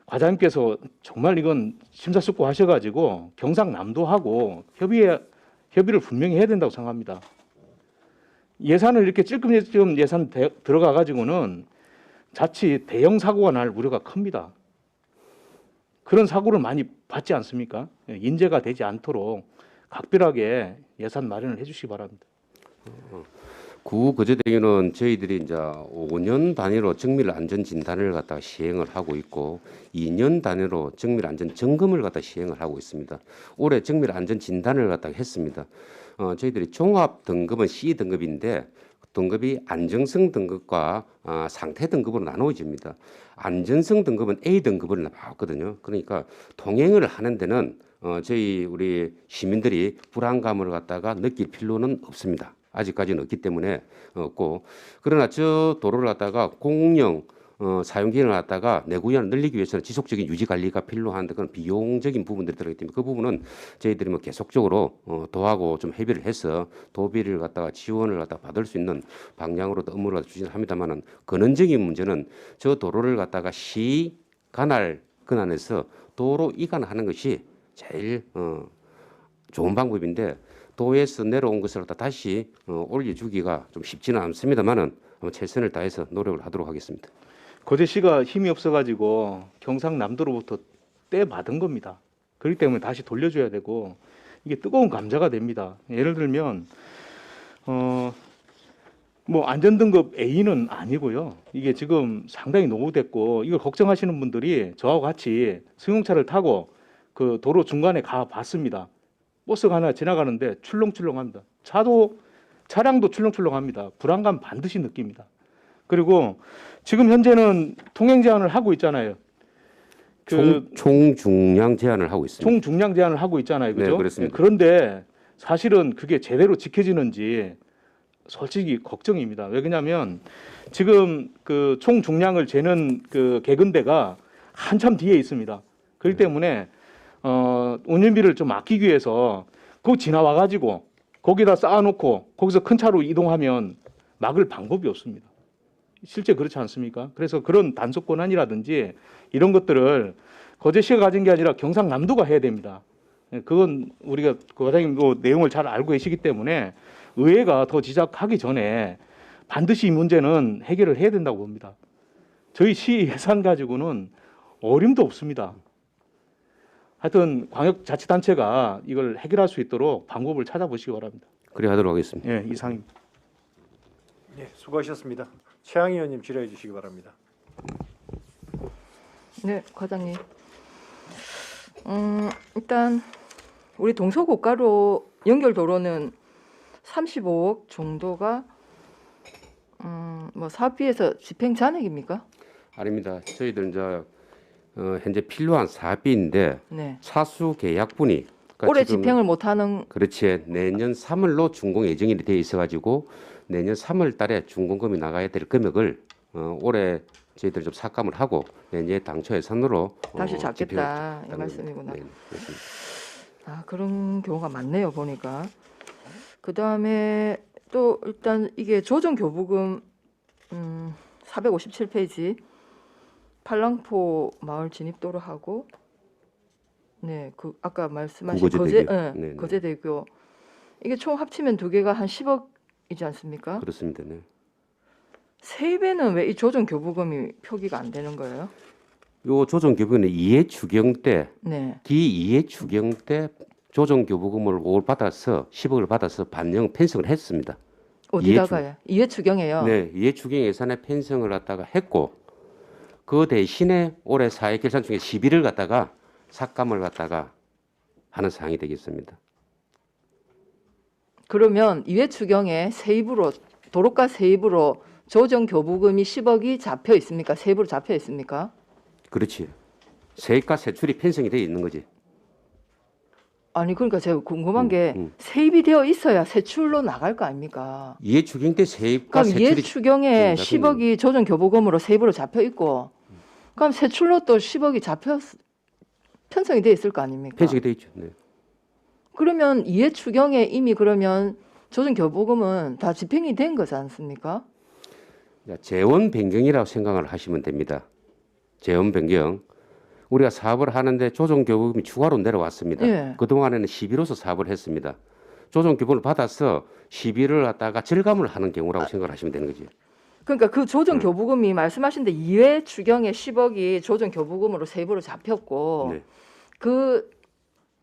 과장님께서 정말 이건 심사숙고하셔가지고 경상남도하고 협의를 분명히 해야 된다고 생각합니다. 예산을 이렇게 찔끔찔끔 예산 들어가 가지고는 자칫 대형 사고가 날 우려가 큽니다. 그런 사고를 많이 봤지 않습니까? 예, 인재가 되지 않도록 각별하게 예산 마련을 해주시기 바랍니다. 구거제대교는 저희들이 이제 5년 단위로 정밀 안전 진단을 갖다가 시행을 하고 있고 2년 단위로 정밀 안전 점검을 갖다 시행을 하고 있습니다. 올해 정밀 안전 진단을 갖다가 했습니다. 저희들이 종합 등급은 C 등급인데 등급이 안정성 등급과 상태 등급으로 나누어집니다. 안전성 등급은 A 등급을 나왔거든요. 그러니까 통행을 하는 데는 저희 우리 시민들이 불안감을 갖다가 느낄 필요는 없습니다. 아직까지는 없기 때문에 없고, 그러나 저 도로를 갖다가 공영 사용 기간을 갖다가 내구현을 늘리기 위해서는 지속적인 유지 관리가 필요한데 그건 비용적인 부분들이 들어가기 때문에 그 부분은 저희들이 뭐 계속적으로 도하고 좀 협의를 해서 도비를 갖다가 지원을 갖다가 받을 수 있는 방향으로 업무를 추진합니다만은 근원적인 문제는 저 도로를 갖다가 시 관할 권한에서 도로 이관하는 것이 제일 좋은 방법인데 도에서 내려온 것을 갖다 다시 올려주기가 좀 쉽지는 않습니다만은 최선을 다해서 노력을 하도록 하겠습니다. 거제시가 힘이 없어가지고 경상남도로부터 떼받은 겁니다. 그렇기 때문에 다시 돌려줘야 되고 이게 뜨거운 감자가 됩니다. 예를 들면 뭐 안전등급 A는 아니고요. 이게 지금 상당히 노후됐고 이걸 걱정하시는 분들이 저하고 같이 승용차를 타고 그 도로 중간에 가 봤습니다. 버스가 하나 지나가는데 출렁출렁합니다. 차량도 출렁출렁합니다. 불안감 반드시 느낍니다. 그리고 지금 현재는 통행 제한을 하고 있잖아요. 총 중량 제한을 하고 있습니다. 총 중량 제한을 하고 있잖아요. 그죠? 네, 그렇습니다. 그런데 사실은 그게 제대로 지켜지는지 솔직히 걱정입니다. 왜냐하면 지금 그 총 중량을 재는 그 개근대가 한참 뒤에 있습니다. 그렇기 때문에 운전비를 좀 아끼기 위해서 그거 지나와 가지고 거기다 쌓아놓고 거기서 큰 차로 이동하면 막을 방법이 없습니다. 실제 그렇지 않습니까? 그래서 그런 단속 권한이라든지 이런 것들을 거제시가 가진 게 아니라 경상남도가 해야 됩니다. 그건 우리가 그 과장님도 내용을 잘 알고 계시기 때문에 의회가 더 지적하기 전에 반드시 이 문제는 해결을 해야 된다고 봅니다. 저희 시 예산 가지고는 어림도 없습니다. 하여튼 광역자치단체가 이걸 해결할 수 있도록 방법을 찾아보시기 바랍니다. 그래 하도록 하겠습니다. 예, 이상입니다. 네, 수고하셨습니다. 최양희 의원님 질의해 주시기 바랍니다. 네, 과장님. 일단 우리 동서고가로 연결 도로는 35억 정도가 뭐 사업비에서 집행 잔액입니까? 아닙니다. 저희들 이제 현재 필요한 사업비인데 네. 차수 계약분이 그러니까 올해 지금 집행을 못하는. 그렇지 내년 3월로 준공 예정이 돼 있어가지고 내년 3월달에 준공금이 나가야 될 금액을 올해 저희들 좀 삭감을 하고 내년 당초 예산으로 다시 잡겠다 이 집행을 말씀이구나. 네, 그렇습니다. 아, 그런 경우가 많네요 보니까. 그 다음에 또 일단 이게 조정교부금 457페이지 팔랑포 마을 진입도로하고 네, 그 아까 말씀하신 구거제대교. 네, 네, 네. 거제대교 이게 총 합치면 두 개가 한 10억이지 않습니까? 그렇습니다. 네. 세입에는 왜 이 조정교부금이 표기가 안 되는 거예요? 요 조정교부금은 이해 추경 때 네, 기이해 추경 때 조정교부금을 5월 받아서 10억을 받아서 반영 편성을 했습니다. 어디다가요? 이해추경에요. 네, 이해 추경 예산에 편성을 갖다가 했고 그 대신에 올해 사회 결산 중에 11을 갖다가 삭감을 갖다가 하는 사항이 되겠습니다. 그러면 이해추경에 세입으로 도로가 세입으로 조정교부금이 10억이 잡혀 있습니까? 세입으로 잡혀 있습니까? 그렇지. 세입과 세출이 편성이 되어 있는 거지. 아니 그러니까 제가 궁금한 게 세입이 되어 있어야 세출로 나갈 거 아닙니까? 이해 추경 때 세입과 그럼 세출이 이해추경에 잡혀 10억이 조정교부금으로 세입으로 잡혀 있고 그럼 세출로 또 10억이 잡혀 편성이 돼 있을 거 아닙니까? 편성이 되어 있죠. 네. 그러면 이해추경에 이미 그러면 조정교부금은 다 집행이 된 거지 않습니까? 재원 변경이라고 생각을 하시면 됩니다. 재원 변경. 우리가 사업을 하는데 조정교부금이 추가로 내려왔습니다. 예. 그동안에는 11호서 사업을 했습니다. 조정교부금을 받아서 11을 갖다가 절감을 하는 경우라고 생각을 하시면 되는 거지. 그러니까 그 조정 교부금이 말씀하신 데 이외 추경에 10억이 조정 교부금으로 세부로 잡혔고 네. 그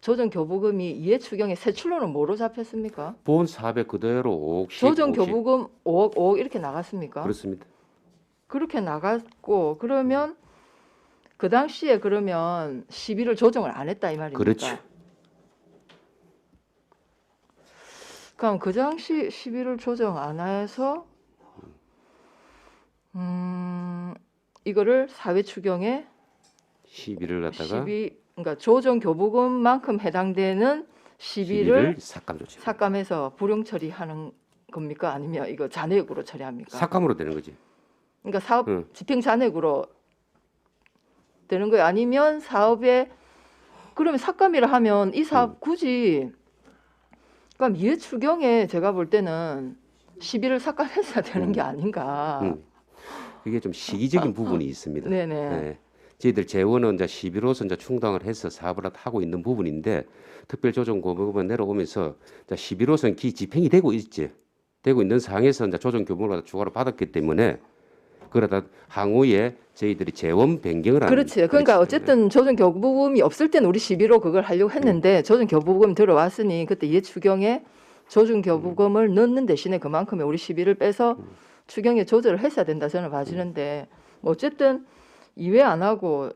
조정 교부금이 이해 추경의 세출로는 뭐로 잡혔습니까? 본 사업에 그대로 5억 조정 교부금 5억 이렇게 나갔습니까? 그렇습니다. 그렇게 나갔고 그러면 그 당시에 그러면 시비를 조정을 안 했다 이 말입니까? 그렇죠. 그럼 그 당시 시비를 조정 안 해서 이거를 사회 추경에 시비를 갖다가 시비 그러니까 조정 교부금만큼 해당되는 시비를 삭감 조치. 삭감해서 불용 처리하는 겁니까? 아니면 이거 잔액으로 처리합니까? 삭감으로 되는 거지. 그러니까 사업 응. 집행 잔액으로 되는 거예요. 아니면 사업에 그러면 삭감이라 하면 이 사업 굳이 그럼 이해 추경에 제가 볼 때는 시비를 삭감했어야 되는 게 아닌가. 이게 좀 시기적인 부분이 있습니다. 네네. 네. 저희들 재원은 이제 시비로서 이제 충당을 해서 사업을 하고 있는 부분인데 특별조정교부금을 내려오면서 이제 시비로서는 집행이 되고 있지. 되고 있는 상황에서 이제 조정교부금을 추가로 받았기 때문에 그러다 향후에 저희들이 재원 변경을 하는. 그렇지. 그러니까 어쨌든 조정 교부금이 없을 때는 우리 시비로 그걸 하려고 했는데 조정 교부금 들어왔으니 그때 이해 추경에 조정 교부금을 넣는 대신에 그만큼의 우리 시비를 빼서 추경에 조절을 했어야 된다 저는 봐지는데 뭐 어쨌든 이해 안 하고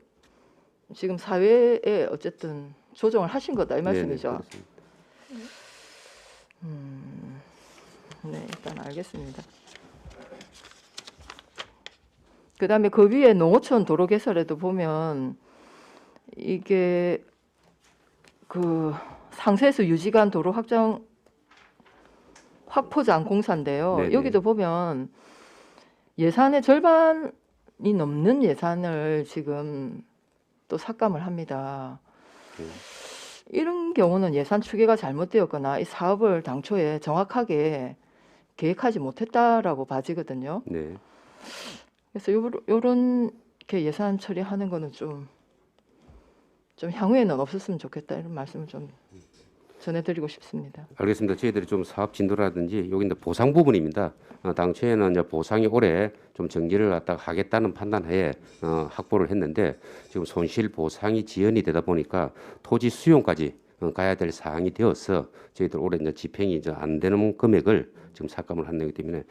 지금 사회에 어쨌든 조정을 하신 거다 이 말씀이죠. 네, 일단 알겠습니다. 그다음에 그 위에 농어촌 도로 개설에도 보면 이게 그 상세수 유지간 도로 확장 확포장 공사인데요. 네네. 여기도 보면 예산의 절반이 넘는 예산을 지금 또 삭감을 합니다. 이런 경우는 예산 추계가 잘못되었거나 이 사업을 당초에 정확하게 계획하지 못했다라고 봐지거든요. 네. 그래서 요런 이렇게 예산 처리하는 거는 좀 향후에는 없었으면 좋겠다 이런 말씀을 좀 전해드리고 싶습니다. 알겠습니다. 저희들이 좀 사업 진도라든지 여기 이제 보상 부분입니다. 당초에는 이제 보상이 올해 좀 정지를 갖다가 하겠다는 판단하에 확보를 했는데 지금 손실 보상이 지연이 되다 보니까 토지 수용까지 가야 될 사항이 되어서 저희들 올해 이제 집행이 이제 안 되는 금액을 지금 삭감을 한 거기 때문에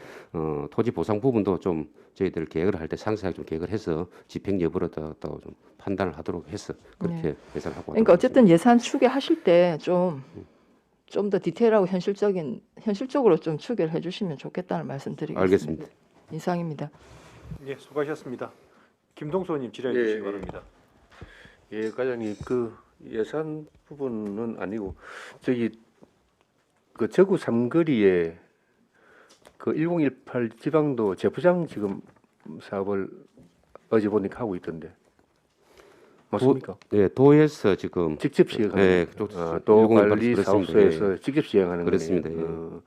토지 보상 부분도 좀 저희들 계획을 할 때 상세하게 좀 계획을 해서 집행 여부를 또 좀 판단을 하도록 해서 그렇게 예산을 하고. 그러니까 어쨌든 예산 추계하실 때 좀 더 디테일하고 현실적으로 좀 추계를 해주시면 좋겠다는 말씀드리겠습니다. 알겠습니다. 이상입니다. 예, 수고하셨습니다. 김동수 의원님 질의해 주시기 바랍니다. 예, 과장님 그 예산 부분은 아니고 저기 그 저구 삼거리에 그 1018 지방도 재포장 지금 사업을 어제 보니까 하고 있던데 맞습니까? 네, 도에서 지금 직접 시행하는 네, 도 관리 그렇습니다. 사업소에서 예. 직접 시행하는 그렇습니다. 거네요.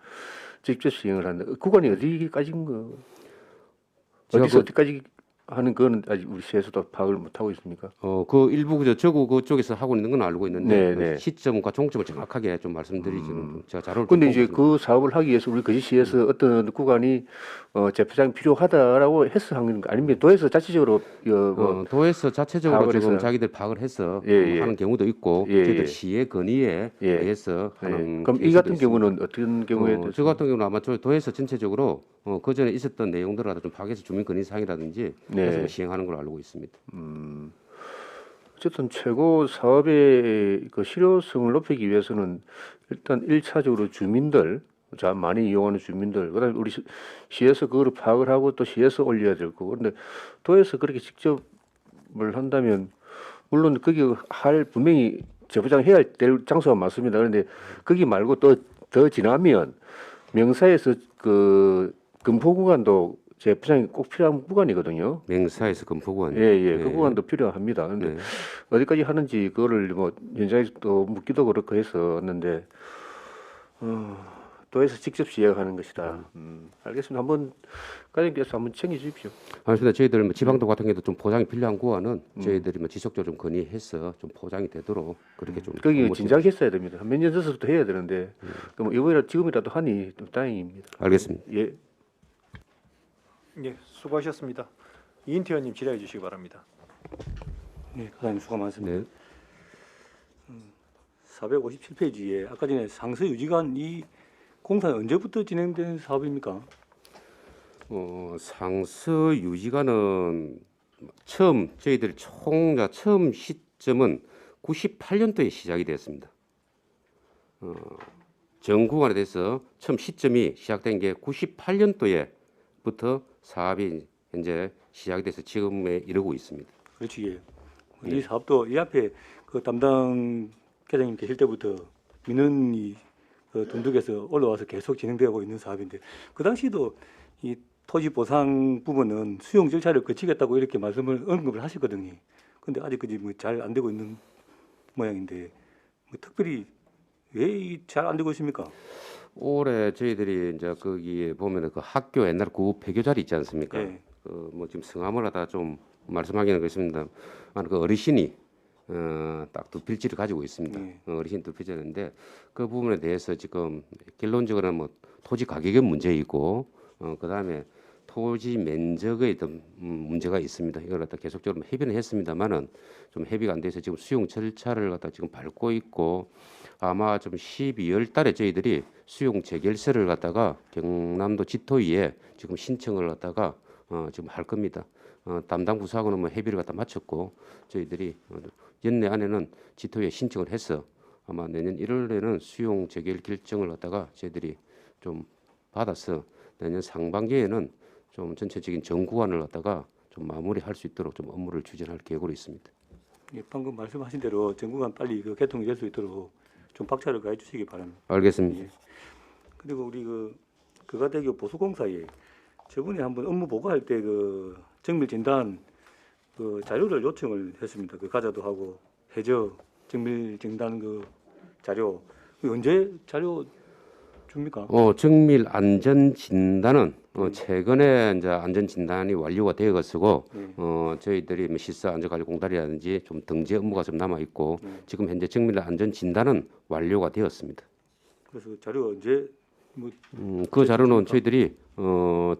직접 시행을 하는데 구간이 어디까지인 거? 제가 어디서 그- 어디까지 하는 거는 아직 우리 시에서도 파악을 못 하고 있습니까? 그 일부 그저 저구 그쪽에서 하고 있는 건 알고 있는데 네, 네. 시점과 종점을 정확하게 좀 말씀드리지는 제가 자료를. 근데 좀 이제 보고 그 사업을 하기 위해서 우리 거제시에서 어떤 구간이 재포장이 필요하다라고 해서 하는 거 아니면 도에서 자체적으로 도에서 자체적으로 파악을 지금 해서- 자기들 파악을 해서 예, 예. 하는 경우도 있고 예, 저희들 예. 시의 건의에 예. 의해서 하는. 그럼 이 케이스도 같은 있습니다. 경우는 어떤 경우에 저 같은 경우는 아마 도에서 전체적으로 그 전에 있었던 내용들을 좀 파악해서 주민 건의 사항이라든지 네. 해서 시행하는 걸로 알고 있습니다. 어쨌든 최고 사업의 그 실효성을 높이기 위해서는 일단 1차적으로 주민들, 자 많이 이용하는 주민들, 그다음에 우리 시에서 그거를 파악을 하고 또 시에서 올려야 될 거고, 그런데 도에서 그렇게 직접을 한다면 물론 거기 할 분명히 재포장해야 될 장소가 맞습니다. 그런데 거기 말고 또 더 지나면 명사에서 그 금포 구간도 재포장이 꼭 필요한 구간이거든요. 맹사에서 금포구원. 예, 그 구간도 필요합니다. 그런데 네. 어디까지 하는지 그거를 뭐 현장에서 또 묻기도 그렇고 했었는데 도에서 직접 시행하는 것이다. 알겠습니다. 한번 과장님께서 한번 챙겨 주십시오. 알겠습니다. 저희들 뭐 지방도 같은 경우도 좀 포장이 필요한 구간은 저희들이 뭐 지속적으로 좀 건의해서 좀 포장이 되도록 그렇게 좀. 거기 공모를 진작 했어야 됩니다. 몇 년 전서부터 해야 되는데 그럼 이번이라 지금이라도 하니 좀 다행입니다. 알겠습니다. 예. 예, 수고하셨습니다. 이인태 의원님 질의해 주시기 바랍니다. 네, 과장님 수고 많습니다. 네. 457페이지에 아까 전에 상서 유지관 이 공사는 언제부터 진행된 사업입니까? 상서 유지관은 처음 저희들 처음 시점은 98년도에 시작이 됐습니다. 전 구간에 대해서 처음 시점이 시작된 게 98년도에부터 사업이 현재 시작이 돼서 지금에 이르고 있습니다. 그렇지. 예. 네. 이 사업도 이 앞에 그 담당 계장님 계실 때부터 민원이 그 돈독에서 올라와서 계속 진행되고 있는 사업인데 그 당시도 이 토지 보상 부분은 수용 절차를 거치겠다고 이렇게 말씀을 언급을 하셨거든요. 근데 아직까지 뭐 잘 안 되고 있는 모양인데 뭐 특별히 왜 잘 안 되고 있습니까? 올해 저희들이 이제 거기에 보면은 그 학교 옛날 구 폐교 자리 있지 않습니까? 예. 그 뭐 지금 성함을 하다 좀 말씀하기는 그렇습니다. 그 어르신이 딱 두 필지를 가지고 있습니다. 네. 어르신 두 필지인데 그 부분에 대해서 지금 결론적으로는 뭐 토지 가격의 문제이고 그다음에 토지 면적의 어떤 문제가 있습니다. 이걸 갖다 계속적으로 협의는 했습니다만은 좀 협의가 안 돼서 지금 수용 절차를 갖다 지금 밟고 있고 아마 좀 12월 달에 저희들이 수용 재결서를 갖다가 경남도 지토위에 지금 신청을 갖다가 지금 할 겁니다. 담당 부서하고는 뭐 협의를 갖다 마쳤고 저희들이 연내 안에는 지토위에 신청을 해서 아마 내년 1월에는 수용 재결 결정을 갖다가 저희들이 좀 받아서 내년 상반기에는 좀 전체적인 정구안을 갖다가 좀 마무리할 수 있도록 좀 업무를 추진할 계획으로 있습니다. 예, 방금 말씀하신 대로 전국간 빨리 그 개통이 될 수 있도록 좀 박차를 가해 주시기 바랍니다. 알겠습니다. 예. 그리고 우리 그 거가대교 보수공사에 저번에 한번 업무 보고할 때 그 정밀 진단 그 자료를 요청을 했습니다. 그 가자도 하고 해저 정밀 진단 그 자료 그 언제 자료 줍니까? 정밀 안전 진단은 최근에 이제 안전 진단이 완료가 되었고 저희들이 뭐 실사 안전관리 공단이라든지 좀 등재 업무가 좀 남아 있고 지금 현재 정밀 안전 진단은 완료가 되었습니다. 그래서 자료 언제 뭐 그 자료는 저희들이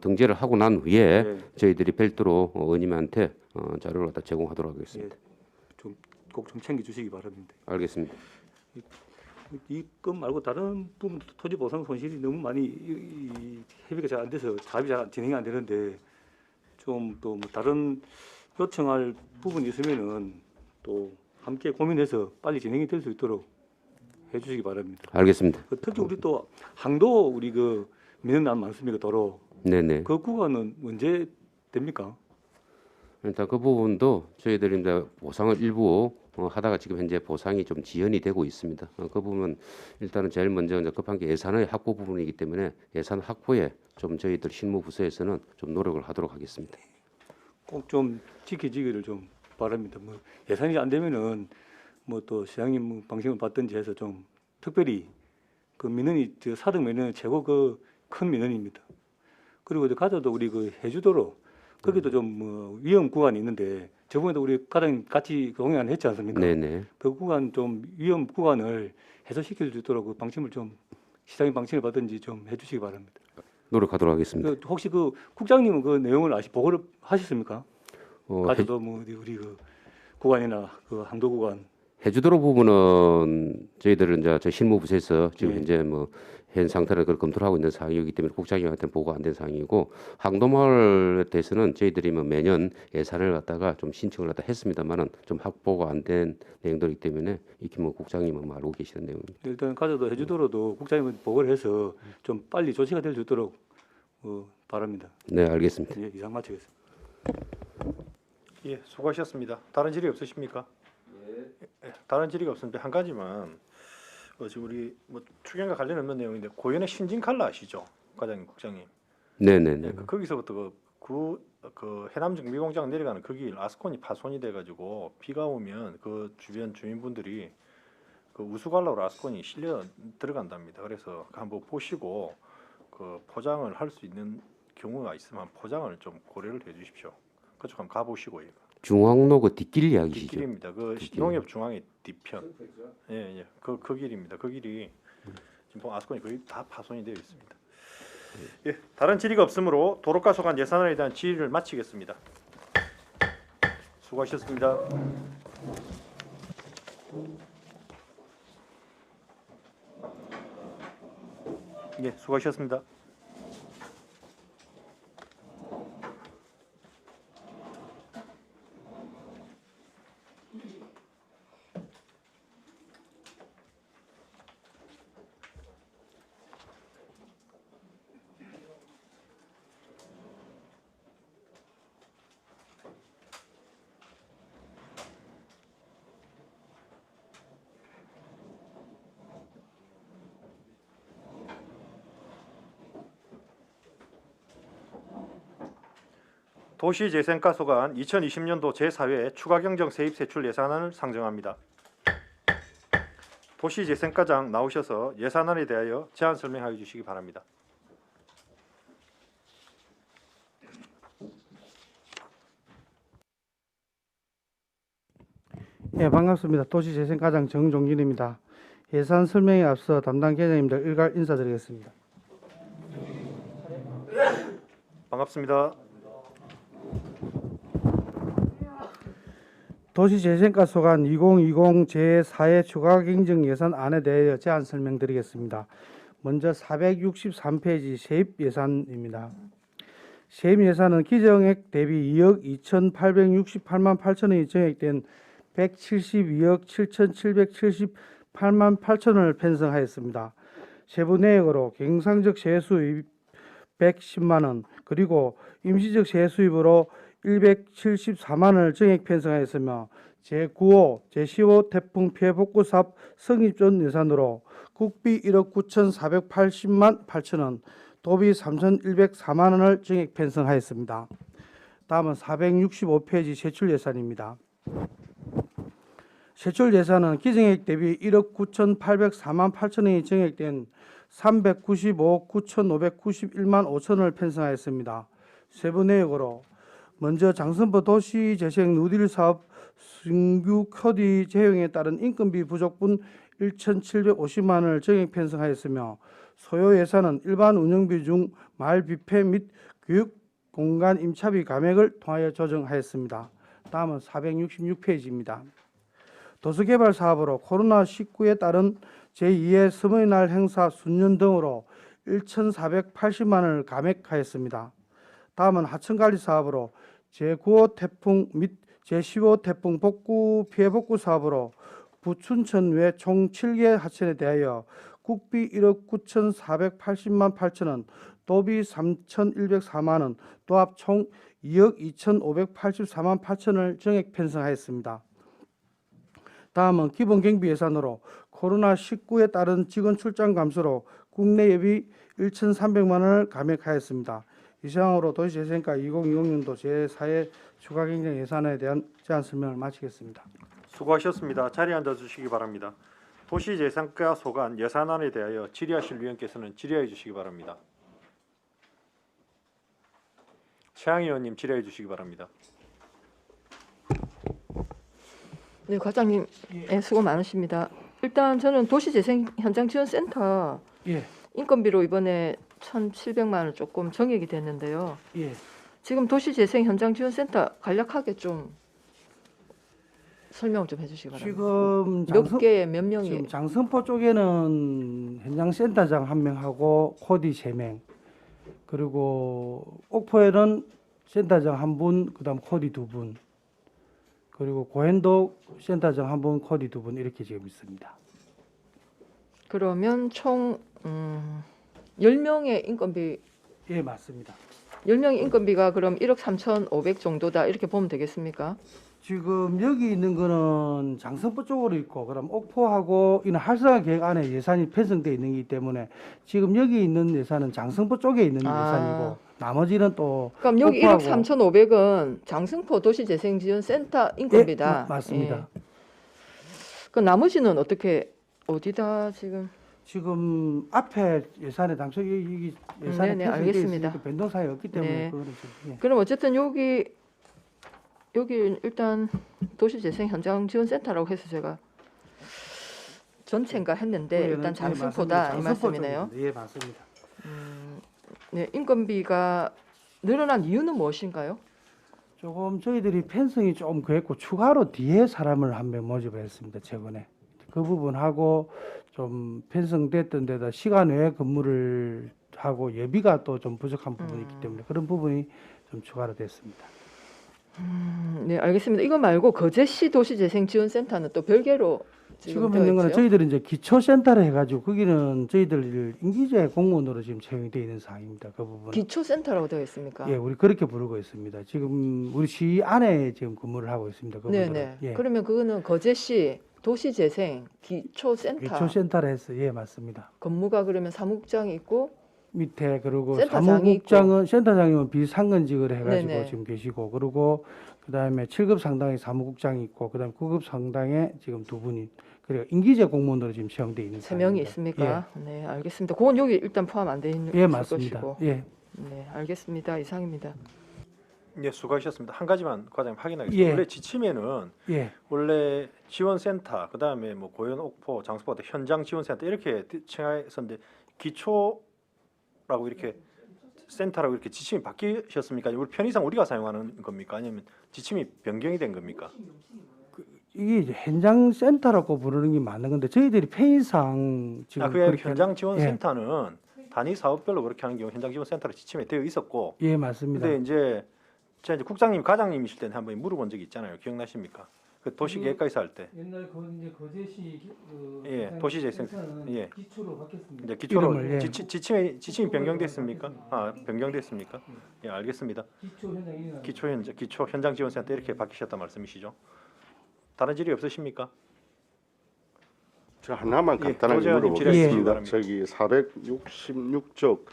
등재를 하고 난 후에 네. 저희들이 별도로 의원님한테 자료를 갖다 제공하도록 하겠습니다. 꼭 좀 챙겨 주시기 바랍니다. 알겠습니다. 이건 말고 다른 부분 토지 보상 손실이 너무 많이 협의가 잘 안 돼서 사업이 잘 진행이 안 되는데 좀 또 뭐 다른 요청할 부분이 있으면은 또 함께 고민해서 빨리 진행이 될 수 있도록 해주시기 바랍니다. 알겠습니다. 특히 우리 또 항도 우리 그 민원안 많습니까 도로 네네. 그 구간은 언제 됩니까? 일단 그 부분도 저희들이 이제 보상을 일부 하다가 지금 현재 보상이 좀 지연이 되고 있습니다. 그 부분은 일단은 제일 먼저 이제 급한 게 예산의 확보 부분이기 때문에 예산 확보에 좀 저희들 실무부서에서는 좀 노력을 하도록 하겠습니다. 꼭 좀 지켜지기를 좀 바랍니다. 뭐 예산이 안 되면은 뭐 또 시장님 뭐 방식을 받든지 해서 좀 특별히 그 민원이 저 사등 민원은 최고 그 큰 민원입니다. 그리고 이제 가자도 우리 그 해주도로 거기도 좀 뭐 위험 구간이 있는데 저번에도 우리 가장 같이 공연을 했지 않습니까? 네네. 그 구간 좀 위험 구간을 해소시킬 수 있도록 그 방침을 좀 시장님 방침을 받든지 좀 해주시기 바랍니다. 노력하도록 하겠습니다. 그 혹시 그 국장님은 그 내용을 보고를 하셨습니까? 어, 가자도 뭐 우리 그 구간이나 그 항도 구간 해주도록 부분은 저희들은 이제 저희 실무부서에서 지금 네. 현재 뭐 현 상태를 그걸 검토를 하고 있는 상황이기 때문에 국장님한테는 보고 안 된 상황이고 항도마을에 대해서는 저희들이 뭐 매년 예산을 갖다가 좀 신청을 갖다 했습니다만은 좀 확보가 안 된 내용들이기 때문에 이렇게 뭐 국장님은 뭐 알고 계시는 내용입니다. 일단 가자도 해주도로도 국장님은 보고를 해서 좀 빨리 조치가 될 수 있도록 바랍니다. 네, 알겠습니다. 예, 이상 마치겠습니다. 예, 수고하셨습니다. 다른 질의 없으십니까? 예, 다른 질의가 없는데 한 가지만 지금 우리 뭐 추경과 관련 없는 내용인데 고현의 신진 칼라 아시죠, 과장님, 국장님? 네네네. 예, 거기서부터 그 해남 정비공장 내려가는 그 길 아스콘이 파손이 돼가지고 비가 오면 그 주변 주민분들이 그 우수관로로 아스콘이 실려 들어간답니다. 그래서 한번 보시고 그 포장을 할 수 있는 경우가 있으면 포장을 좀 고려를 해주십시오. 그쪽 한번 가보시고 이거. 중앙로 그 뒷길 이야기시죠? 뒷길입니다. 그 뒷길. 농협 중앙의 뒤편. 예, 예. 그 길입니다. 그 길이 지금 보면 아스콘이 거의 다 파손이 되어 있습니다. 예, 다른 질의가 없으므로 도로가 소관 예산안에 대한 질의를 마치겠습니다. 수고하셨습니다. 예, 수고하셨습니다. 도시재생과 소관 2020년도 제4회 추가경정 세입세출 예산안을 상정합니다. 도시재생과장 나오셔서 예산안에 대하여 제안 설명하여 주시기 바랍니다. 예, 반갑습니다. 도시재생과장 정종진입니다. 예산 설명에 앞서 담당 계장님들 일괄 인사드리겠습니다. 반갑습니다. 도시재생과 소관 2020 제4회 추가경정 예산안에 대하여 제안 설명드리겠습니다. 먼저 463페이지 세입 예산입니다. 세입 예산은 기정액 대비 2억 2,868만 8천원이 정액된 172억 7,778만 8천원을 편성하였습니다. 세부 내역으로 경상적 세수입 110만원 그리고 임시적 세수입으로 174만원을 정액 편성하였으며 제9호, 제15 태풍 피해 복구 사업 성립전 예산으로 국비 1억 9,480만 8천원, 도비 3,104만원을 정액 편성하였습니다. 다음은 465페이지 세출 예산입니다. 세출 예산은 기정액 대비 1억 9,804만 8천원이 정액된 395억 9,591만 5천원을 편성하였습니다. 세부 내역으로 먼저 장선포 도시재생 누딜 사업 신규 코디 제형에 따른 인건비 부족분 1,750만 원을 정액 편성하였으며 소요 예산은 일반 운영비 중 마을 뷔페 및 교육 공간 임차비 감액을 통하여 조정하였습니다. 다음은 466페이지입니다. 도서개발 사업으로 코로나19에 따른 제2회 서머의 날 행사 순년 등으로 1,480만 원을 감액하였습니다. 다음은 하천관리 사업으로 제9호 태풍 및 제15 태풍 복구 피해 복구 사업으로 부춘천 외 총 7개 하천에 대하여 국비 1억 9,480만 8천원, 도비 3,104만원, 도합 총 2억 2,584만 8천원을 정액 편성하였습니다. 다음은 기본경비 예산으로 코로나19에 따른 직원 출장 감소로 국내 예비 1,300만 원을 감액하였습니다. 이상으로 도시재생과 2020년도 제4회 추가경정 예산에 대한 제안 설명을 마치겠습니다. 수고하셨습니다. 자리에 앉아주시기 바랍니다. 도시재생과 소관 예산안에 대하여 질의하실 위원께서는 질의해 주시기 바랍니다. 최양 의원님 질의해 주시기 바랍니다. 네, 과장님, 예, 수고 많으십니다. 일단 저는 도시재생 현장지원센터 예, 인건비로 이번에 1,700만 원 조금 정액이 됐는데요. 예. 지금 도시재생 현장지원센터 간략하게 좀 설명을 좀 해주시기 바랍니다. 지금 몇 개, 몇 명이? 지금 장선포 쪽에는 현장 센터장 1명하고 코디 3명, 그리고 옥포에는 센터장 1분, 그다음 코디 2분, 그리고 고hen도 센터장 1분, 코디 2분 이렇게 지금 있습니다. 그러면 총 10명의 인건비, 예, 맞습니다. 10명의 인건비가 그럼 1억 3,500 정도다 이렇게 보면 되겠습니까? 지금 여기 있는 거는 장선포 쪽으로 있고, 그럼 옥포하고 이는 활성화 계획 안에 예산이 편성되어 있는 거기 때문에 지금 여기 있는 예산은 장선포 쪽에 있는 예산이고, 나머지는 또 그럼 여기 옥포하고- 1억 3,500은 장승포 도시재생지원센터 인건비다. 예, 맞습니다. 예. 그 나머지는 어떻게 어디다 지금 앞에 예산에 당초 이 예산에 네네, 편성되어 알겠습니다. 있으니까 변동사항이 없기 때문에 네. 그거는 좀, 예. 그럼 어쨌든 여기 일단 도시재생 현장지원센터라고 해서 제가 전체인가 했는데 그거에는- 일단 예, 장승포다 맞습니다. 이 장승포 말씀이네요. 쪽입니다. 예, 맞습니다. 네, 인건비가 늘어난 이유는 무엇인가요? 조금 저희들이 편성이 좀 그랬고 추가로 뒤에 사람을 한 명 모집을 했습니다. 최근에 그 부분하고 좀 편성됐던 데다 시간 외에 근무를 하고 예비가 또 좀 부족한 부분이 있기 때문에 그런 부분이 좀 추가로 됐습니다. 네, 알겠습니다. 이거 말고 거제시 도시재생지원센터는 또 별개로 지금 되어 있는 거는 있죠? 저희들이 이제 기초센터를 해가지고 거기는 저희들 임기제 공무원으로 지금 채용이 되어 있는 상황입니다. 그 부분은. 기초센터라고 되어 있습니까? 예, 우리 그렇게 부르고 있습니다. 지금 우리 시 안에 지금 근무를 하고 있습니다. 그분들은. 네네. 예. 그러면 그거는 거제시 도시재생 기초센터 기초센터를 해서 예 맞습니다. 근무가 그러면 사무국장이 있고 밑에 그리고 센터장이 사무국장은 센터장이면 비상근직을 해가지고 네네. 지금 계시고 그리고 그다음에 7급 상당의 사무국장이 있고 그다음에 9급 상당의 지금 두 분이 그리고 임기제 공무원으로 지금 채용돼 있는 세 명이 상황입니다. 있습니까? 네, 알겠습니다. 그건 여기 일단 포함 안 돼 있는 예, 예 맞습니다. 것이고. 예. 네, 알겠습니다. 이상입니다. 예, 수고하셨습니다. 한 가지만 과장님 확인하겠습니다. 예. 원래 지침에는 예. 원래 지원센터, 그다음에 뭐 고용 옥포, 장소보다 현장 지원센터 이렇게 칭하였었는데 기초라고 이렇게 센터라고 이렇게 지침이 바뀌셨습니까? 우리 편의상 우리가 사용하는 겁니까? 아니면 지침이 변경이 된 겁니까? 이게 이제 현장 센터라고 부르는 게 맞는 건데 저희들이 편의상 지금 그게 그렇게 현장 지원센터는 단위 사업별로 그렇게 하는 경우 현장 지원센터로 지침에 되어 있었고, 예 맞습니다. 근데 이제 제가 이제 국장님, 과장님이실 때는 한번 물어본 적이 있잖아요. 기억나십니까? 그 도시계획과에서 할 때, 옛날 이제 거제시 예, 도시재생, 예, 기초로 바뀌었습니다. 이제 기초로 이름을, 예. 지침이 변경됐습니까? 아, 변경됐습니까? 예, 알겠습니다. 기초 현장 지원센터 이렇게 바뀌셨단 말씀이시죠? 다른 질의 없으십니까? 저 하나만 예, 간단하게 도재현님 물어보겠습니다. 질의하시기 저기 466쪽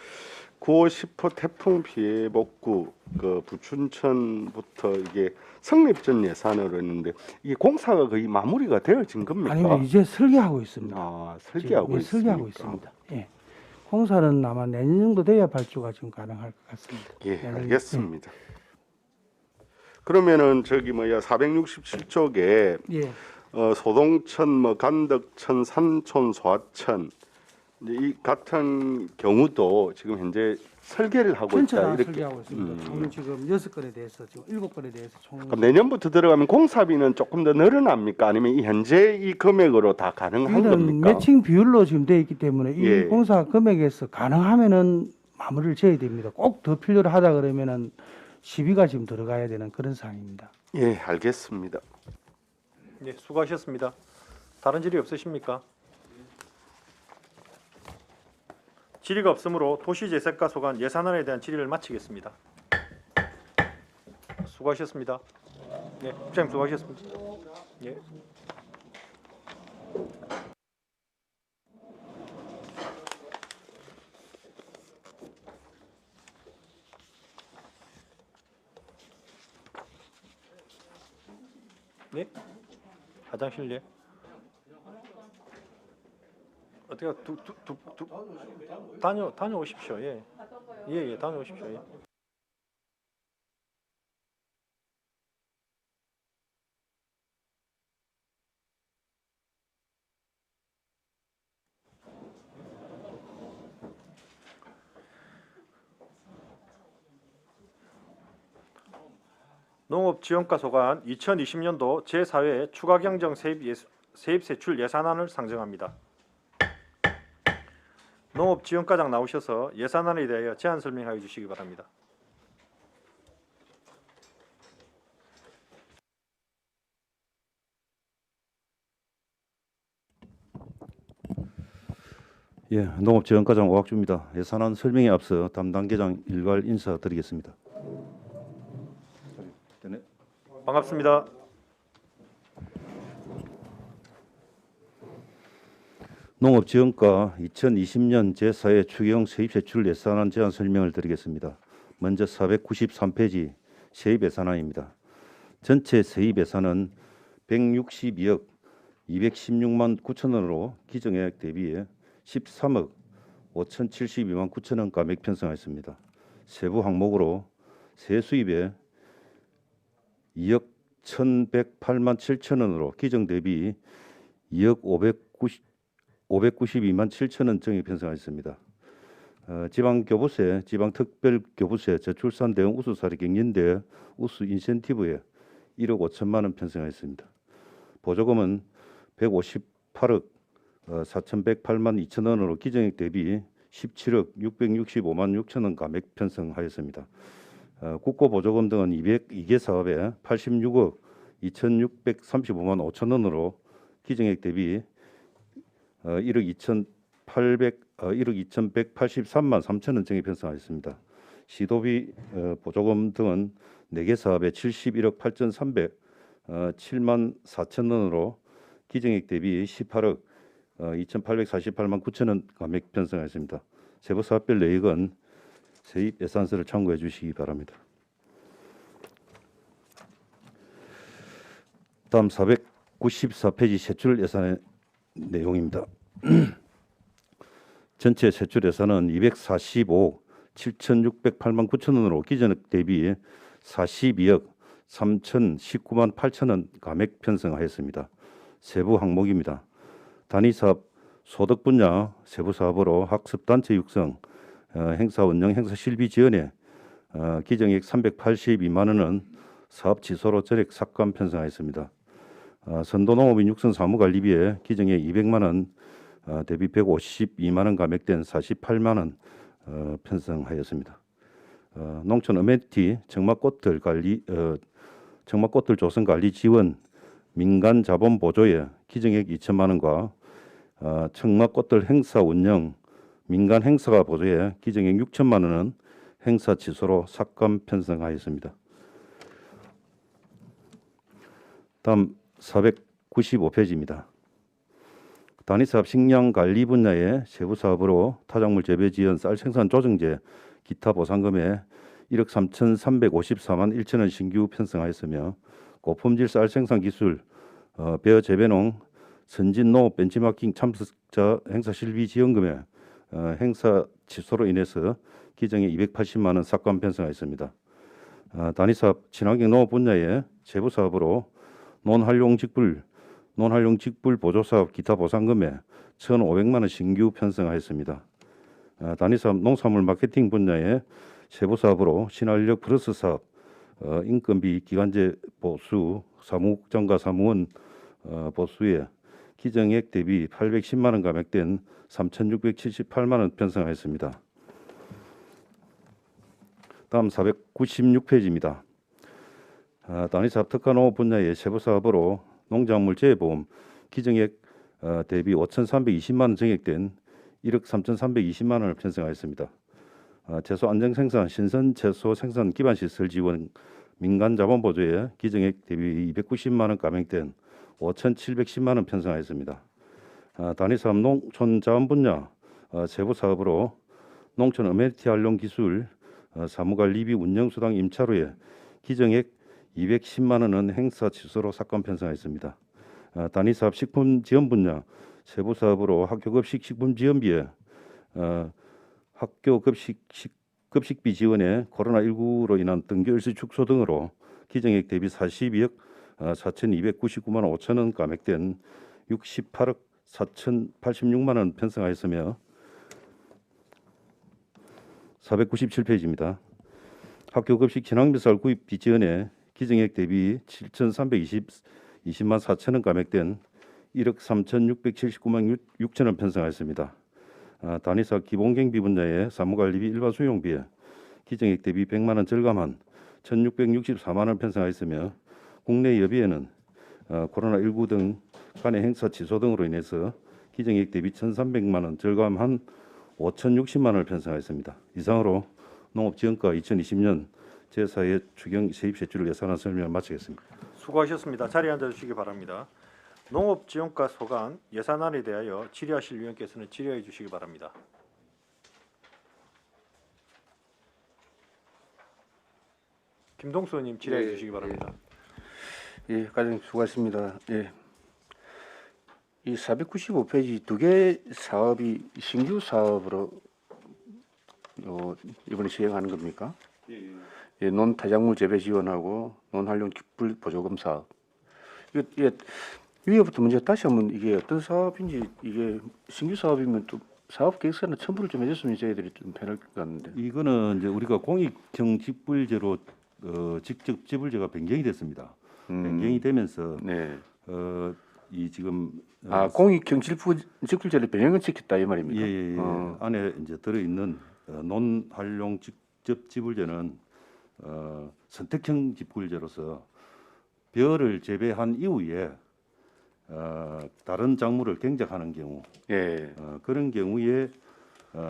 9호 10호 태풍 피해 복구 그 부춘천부터 이게 성립전 예산으로 했는데 이게 공사가 거의 마무리가 되어진 겁니까? 아니면 이제 설계하고 있습니다. 아, 설계하고 지금, 예, 설계하고 있습니까? 있습니다. 예. 공사는 아마 내년 정도 돼야 발주가 지금 가능할 것 같습니다. 예, 내년, 알겠습니다. 그러면은 저기 뭐야 467쪽에 예. 소동천, 뭐 간덕천, 산촌, 소하천 이제 이 같은 경우도 지금 현재 설계를 하고 전체 있다 다 이렇게. 설계하고 있습니다. 총 지금 6건에 대해서 지금 7건에 대해서 총 그럼 내년부터 들어가면 공사비는 조금 더 늘어납니까? 아니면 이 현재 이 금액으로 다 가능한 이런 겁니까? 매칭 비율로 지금 돼 있기 때문에 이 예. 공사 금액에서 가능하면은 마무리를 지어야 됩니다. 꼭 더 필요로 하다 그러면은 시비가 지금 들어가야 되는 그런 상황입니다. 예, 알겠습니다. 예, 수고하셨습니다. 다른 질의 없으십니까? 질의가 없으므로 도시재생과 소관 예산안에 대한 질의를 마치겠습니다. 수고하셨습니다. 예, 국장님 수고하셨습니다. 예. 네? 화장실 예? 어떻게 다녀오십시오. 예. 예, 다녀오십시오. 예. 농업지원과 소관 2020년도 제4회 추가경정 세입세출 예산안을 상정합니다. 농업지원과장 나오셔서 예산안에 대하여 제안 설명해 주시기 바랍니다. 예, 농업지원과장 오학주입니다. 예산안 설명에 앞서 담당 계장 일괄 인사드리겠습니다. 반갑습니다. 농업지원과 2020년 제4회 추경 세입세출 예산안 제안 설명을 드리겠습니다. 먼저 493페이지 세입예산안입니다. 전체 세입예산은 162억 216만 9천 원으로 기정액 대비해 13억 5,072만 9천 원 감액 편성하였습니다. 세부 항목으로 세수입에 2억 1,108만 7천 원으로 기정 대비 2억 592만 7천 원 정액 편성하였습니다. 지방교부세, 지방특별교부세, 저출산 대응 우수사례 경연대 우수 인센티브에 1억 5천만 원 편성하였습니다. 보조금은 158억 4,108만 2천 원으로 기정액 대비 17억 665만 6천 원 감액 편성하였습니다. 국고 보조금 등은 202개 사업에 86억 2,635만 5천 원으로 기정액 대비 1억 2,183만 3천 원 정액 편성하였습니다. 시도비 보조금 등은 4개 사업에 71억 8,307만 4천 원으로 기정액 대비 18억 2,848만 9천 원 감액 편성하였습니다. 세부 사업별 내역은 세입 예산서를 참고해 주시기 바랍니다. 다음 494페이지 세출 예산의 내용입니다. 전체 세출 예산은 245억 7,608만 9천 원으로 기존액 대비 42억 3,019만 8천 원 감액 편성하였습니다. 세부 항목입니다. 단위사업 소득 분야 세부 사업으로 학습단체 육성, 행사 운영, 행사 실비 지원에 기정액 382만 원은 사업 취소로 전액 삭감 편성하였습니다. 선도농업인 육성 사무관리비에 기정액 200만 원 대비 152만 원 감액된 48만 원 편성하였습니다. 농촌 어메니티 청막꽃들 관리 청막꽃들 조성 관리 지원 민간 자본 보조에 기정액 2천만 원과 청막꽃들 행사 운영 민간 행사가 보조에 기정액 6천만 원은 행사 취소로 삭감 편성하였습니다. 다음 495페이지입니다. 단위사업 식량 관리 분야의 세부 사업으로 타작물 재배 지원 쌀 생산 조정제 기타 보상금에 1억 3,354만 1천 원 신규 편성하였으며 고품질 쌀 생산 기술 베어 재배농 선진 농업 벤치마킹 참석자 행사 실비 지원금에 행사 취소로 인해서 기정액 280만 원 삭감 편성하였습니다. 단위사업 친환경 농업 분야의 세부 사업으로 논활용 직불 보조사업 기타 보상금에 1,500만 원 신규 편성하였습니다. 단위사업 농산물 마케팅 분야의 세부 사업으로 신활력 플러스 사업, 인건비 기간제 보수, 사무국장과 사무원 보수에 기정액 대비 810만 원 감액된 3,678만 원 편성하였습니다. 다음 496페이지입니다. 단위사업 특화농업 분야의 세부 사업으로 농작물 재해보험 기정액 대비 5,320만 원 정액된 1억 3,320만 원을 편성하였습니다. 채소 안정생산 신선 채소 생산 기반 시설 지원 민간 자본 보조에 기정액 대비 290만 원 감액된 5,710만 원 편성하였습니다. 단위사업 농촌 자원 분야 세부 사업으로 농촌 어메니티 활용 기술 사무관리비 운영수당 임차료에 기정액 210만 원은 행사 취소로 삭감 편성하였습니다. 단위사업 식품 지원 분야 세부 사업으로 학교 급식 식품 지원비에 학교 급식비 지원에 코로나19로 인한 등교 일수 축소 등으로 기정액 대비 42억 4,299만 5천 원 감액된 68억 4,086만 원 편성하였으며 497페이지입니다. 학교 급식 친환경쌀 구입비 지원에 기정액 대비 7,320만 4천 원 감액된 1억 3,679만 6천 원 편성하였습니다. 단위사업 기본경비 분야의 사무관리비 일반 수용비에 기정액 대비 100만 원 절감한 1,664만 원 편성하였으며 국내 여비에는 코로나19 등 간의 행사 취소 등으로 인해서 기정액 대비 1,300만 원 절감한 5,060만 원을 편성하였습니다. 이상으로 농업지원과 2020년 제4회 추경 세입세출 예산안 설명을 마치겠습니다. 수고하셨습니다. 자리에 앉아주시기 바랍니다. 농업지원과 소관 예산안에 대하여 질의하실 위원께서는 질의해 주시기 바랍니다. 김동수 의원님 질의해 주시기 바랍니다. 예, 과장님 수고하셨습니다. 예. 이 495페이지 두 개 사업이 신규 사업으로 이번에 시행하는 겁니까? 예, 논타작물 재배 지원하고 논활용 기술 보조금 사업. 이게 위에부터 먼저 다시 한번 이게 어떤 사업인지 이게 신규 사업이면 또 사업 계획서는 첨부를 좀 해줬으면 저희들이 좀 편할 것 같은데. 이거는 이제 우리가 공익형 직불제로 직접 지불제가 변경이 됐습니다. 변경이 되면서 네. 이 지금 공익형 직불제를 변형을 시켰다 이 말입니까? 예. 안에 이제 들어 있는 논활용 직접 지불제는 선택형 지불제로서 벼를 재배한 이후에 다른 작물을 경작하는 경우 예. 그런 경우에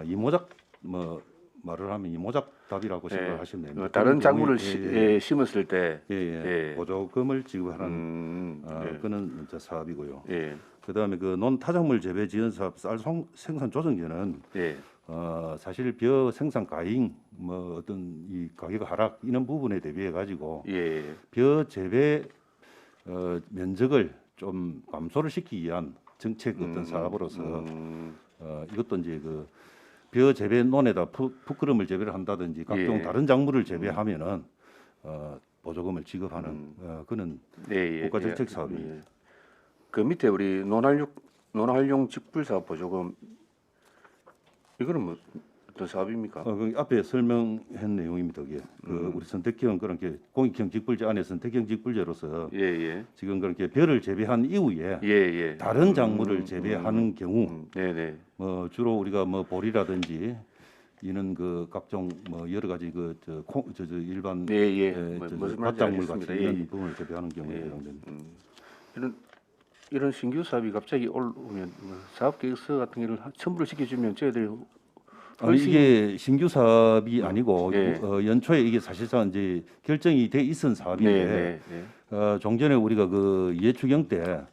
이모작 말을 하면 이모작답이라고 생각을 하시면 됩니다. 다른 그런 작물을 경우에 심었을 때 보조금을 지급하는 그런 이제 사업이고요. 예. 그다음에 그 논타작물 재배 지원 사업 쌀 생산 조정제는 사실 벼 생산 가잉 어떤 이 가격 하락 이런 부분에 대비해 가지고 벼 재배 면적을 좀 감소를 시키기 위한 정책 어떤 사업으로서 이것도 이제 그 벼 재배 논에다 풋그름을 재배를 한다든지 각종 다른 작물을 재배하면은 보조금을 지급하는 그런 국가 정책 사업입니다. 그 밑에 우리 논활용 직불사업 보조금 이거는 뭐 어떤 사업입니까? 그 앞에 설명한 내용입니다. 그게 우리 선택형 그런 게 공익형 직불제 안에 선택형 직불제로서 지금 그렇게 벼를 재배한 이후에 다른 작물을 재배하는 경우 주로 우리가 뭐 보리라든지 이는 그 각종 뭐 여러 가지 일반 밭작물 같이 이런 부분을 재배하는 경우에 해당됩니다. 이런 신규 사업이 갑자기 올라오면 사업 계획서 같은 거를 첨부를 시켜주면 저희들이 아니 이게 신규 사업이 아니고 연초에 이게 사실상 이제 결정이 돼 있은 사업인데 종전에 우리가 그 예추경 때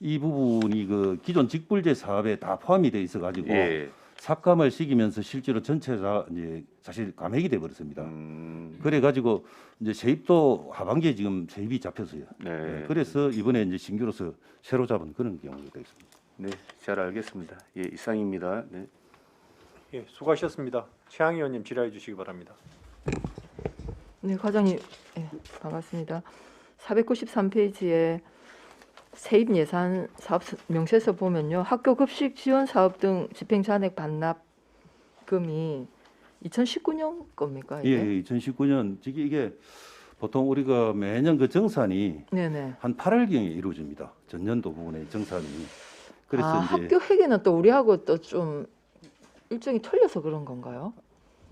이 부분이 그 기존 직불제 사업에 다 포함이 돼 있어 가지고 삭감을 시키면서 실제로 전체 다 이제 사실 감액이 돼 버렸습니다. 그래 가지고 이제 세입도 하반기에 지금 세입이 잡혔어요. 그래서 이번에 이제 신규로서 새로 잡은 그런 경우가 되겠습니다. 네, 잘 알겠습니다. 예, 이상입니다. 네. 예, 수고하셨습니다. 최양 의원님 질의해 주시기 바랍니다. 네, 과장님, 반갑습니다. 493페이지에 세입 예산 사업 명세서 보면요, 학교 급식 지원 사업 등 집행 잔액 반납금이 2019년 겁니까? 이게? 예, 2019년 이게 보통 우리가 매년 그 정산이 한 8월경에 이루어집니다. 전년도 부분의 정산이. 그래서 이제 학교 회계는 또 우리하고 또 좀 일정이 틀려서 그런 건가요?